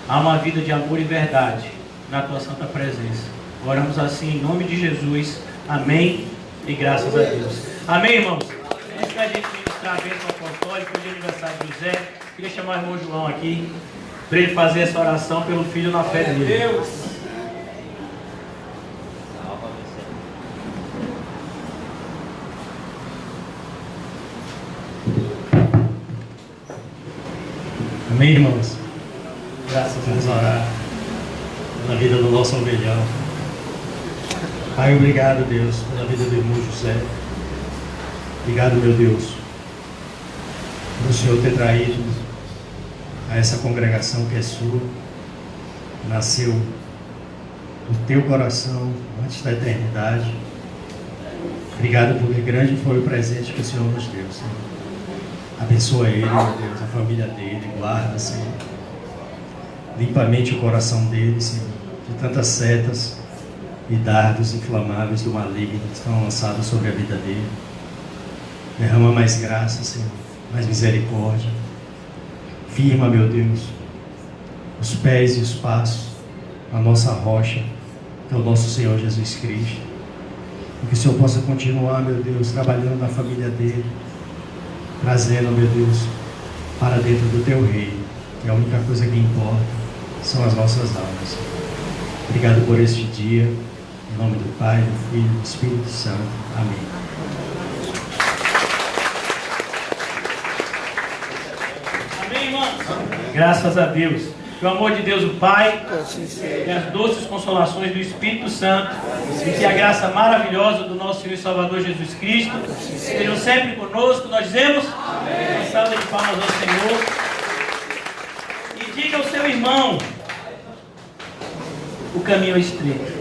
S1: a uma vida de amor e verdade na Tua santa presença. Oramos assim em nome de Jesus. Amém e graças a Deus. Amém, irmãos? Antes da gente ministrar a bênção apostólica, hoje é aniversário de José, queria chamar o irmão João aqui para ele fazer essa oração pelo filho na fé dele.
S2: Deus.
S3: Amém, irmãos? Graças a Deus, orar na vida do nosso ovelhão. Pai, obrigado, Deus, pela vida do irmão José. Obrigado, meu Deus, por o Senhor ter traído a essa congregação que é sua. Nasceu do teu coração antes da eternidade. Obrigado porque grande foi o presente que o Senhor nos deu, Senhor. Abençoa ele, meu Deus, a família dele, guarda, Senhor. Limpamente o coração dele, Senhor, de tantas setas e dardos inflamáveis do maligno que estão lançados sobre a vida dele. Derrama mais graça, Senhor, mais misericórdia. Firma, meu Deus, os pés e os passos na nossa rocha, que é o nosso Senhor Jesus Cristo. E que o Senhor possa continuar, meu Deus, trabalhando na família dele, trazendo, meu Deus, para dentro do Teu reino, que a única coisa que importa são as nossas almas. Obrigado por este dia, em nome do Pai, do Filho e do Espírito Santo. Amém.
S1: Amém, irmãos? Graças a Deus. Que o amor de Deus, o Pai, e as doces consolações do Espírito Santo, e que a graça maravilhosa do nosso Senhor e Salvador Jesus Cristo estejam sempre conosco. Nós dizemos amém. Uma salva de palmas ao Senhor. E diga ao seu irmão: o caminho é estreito.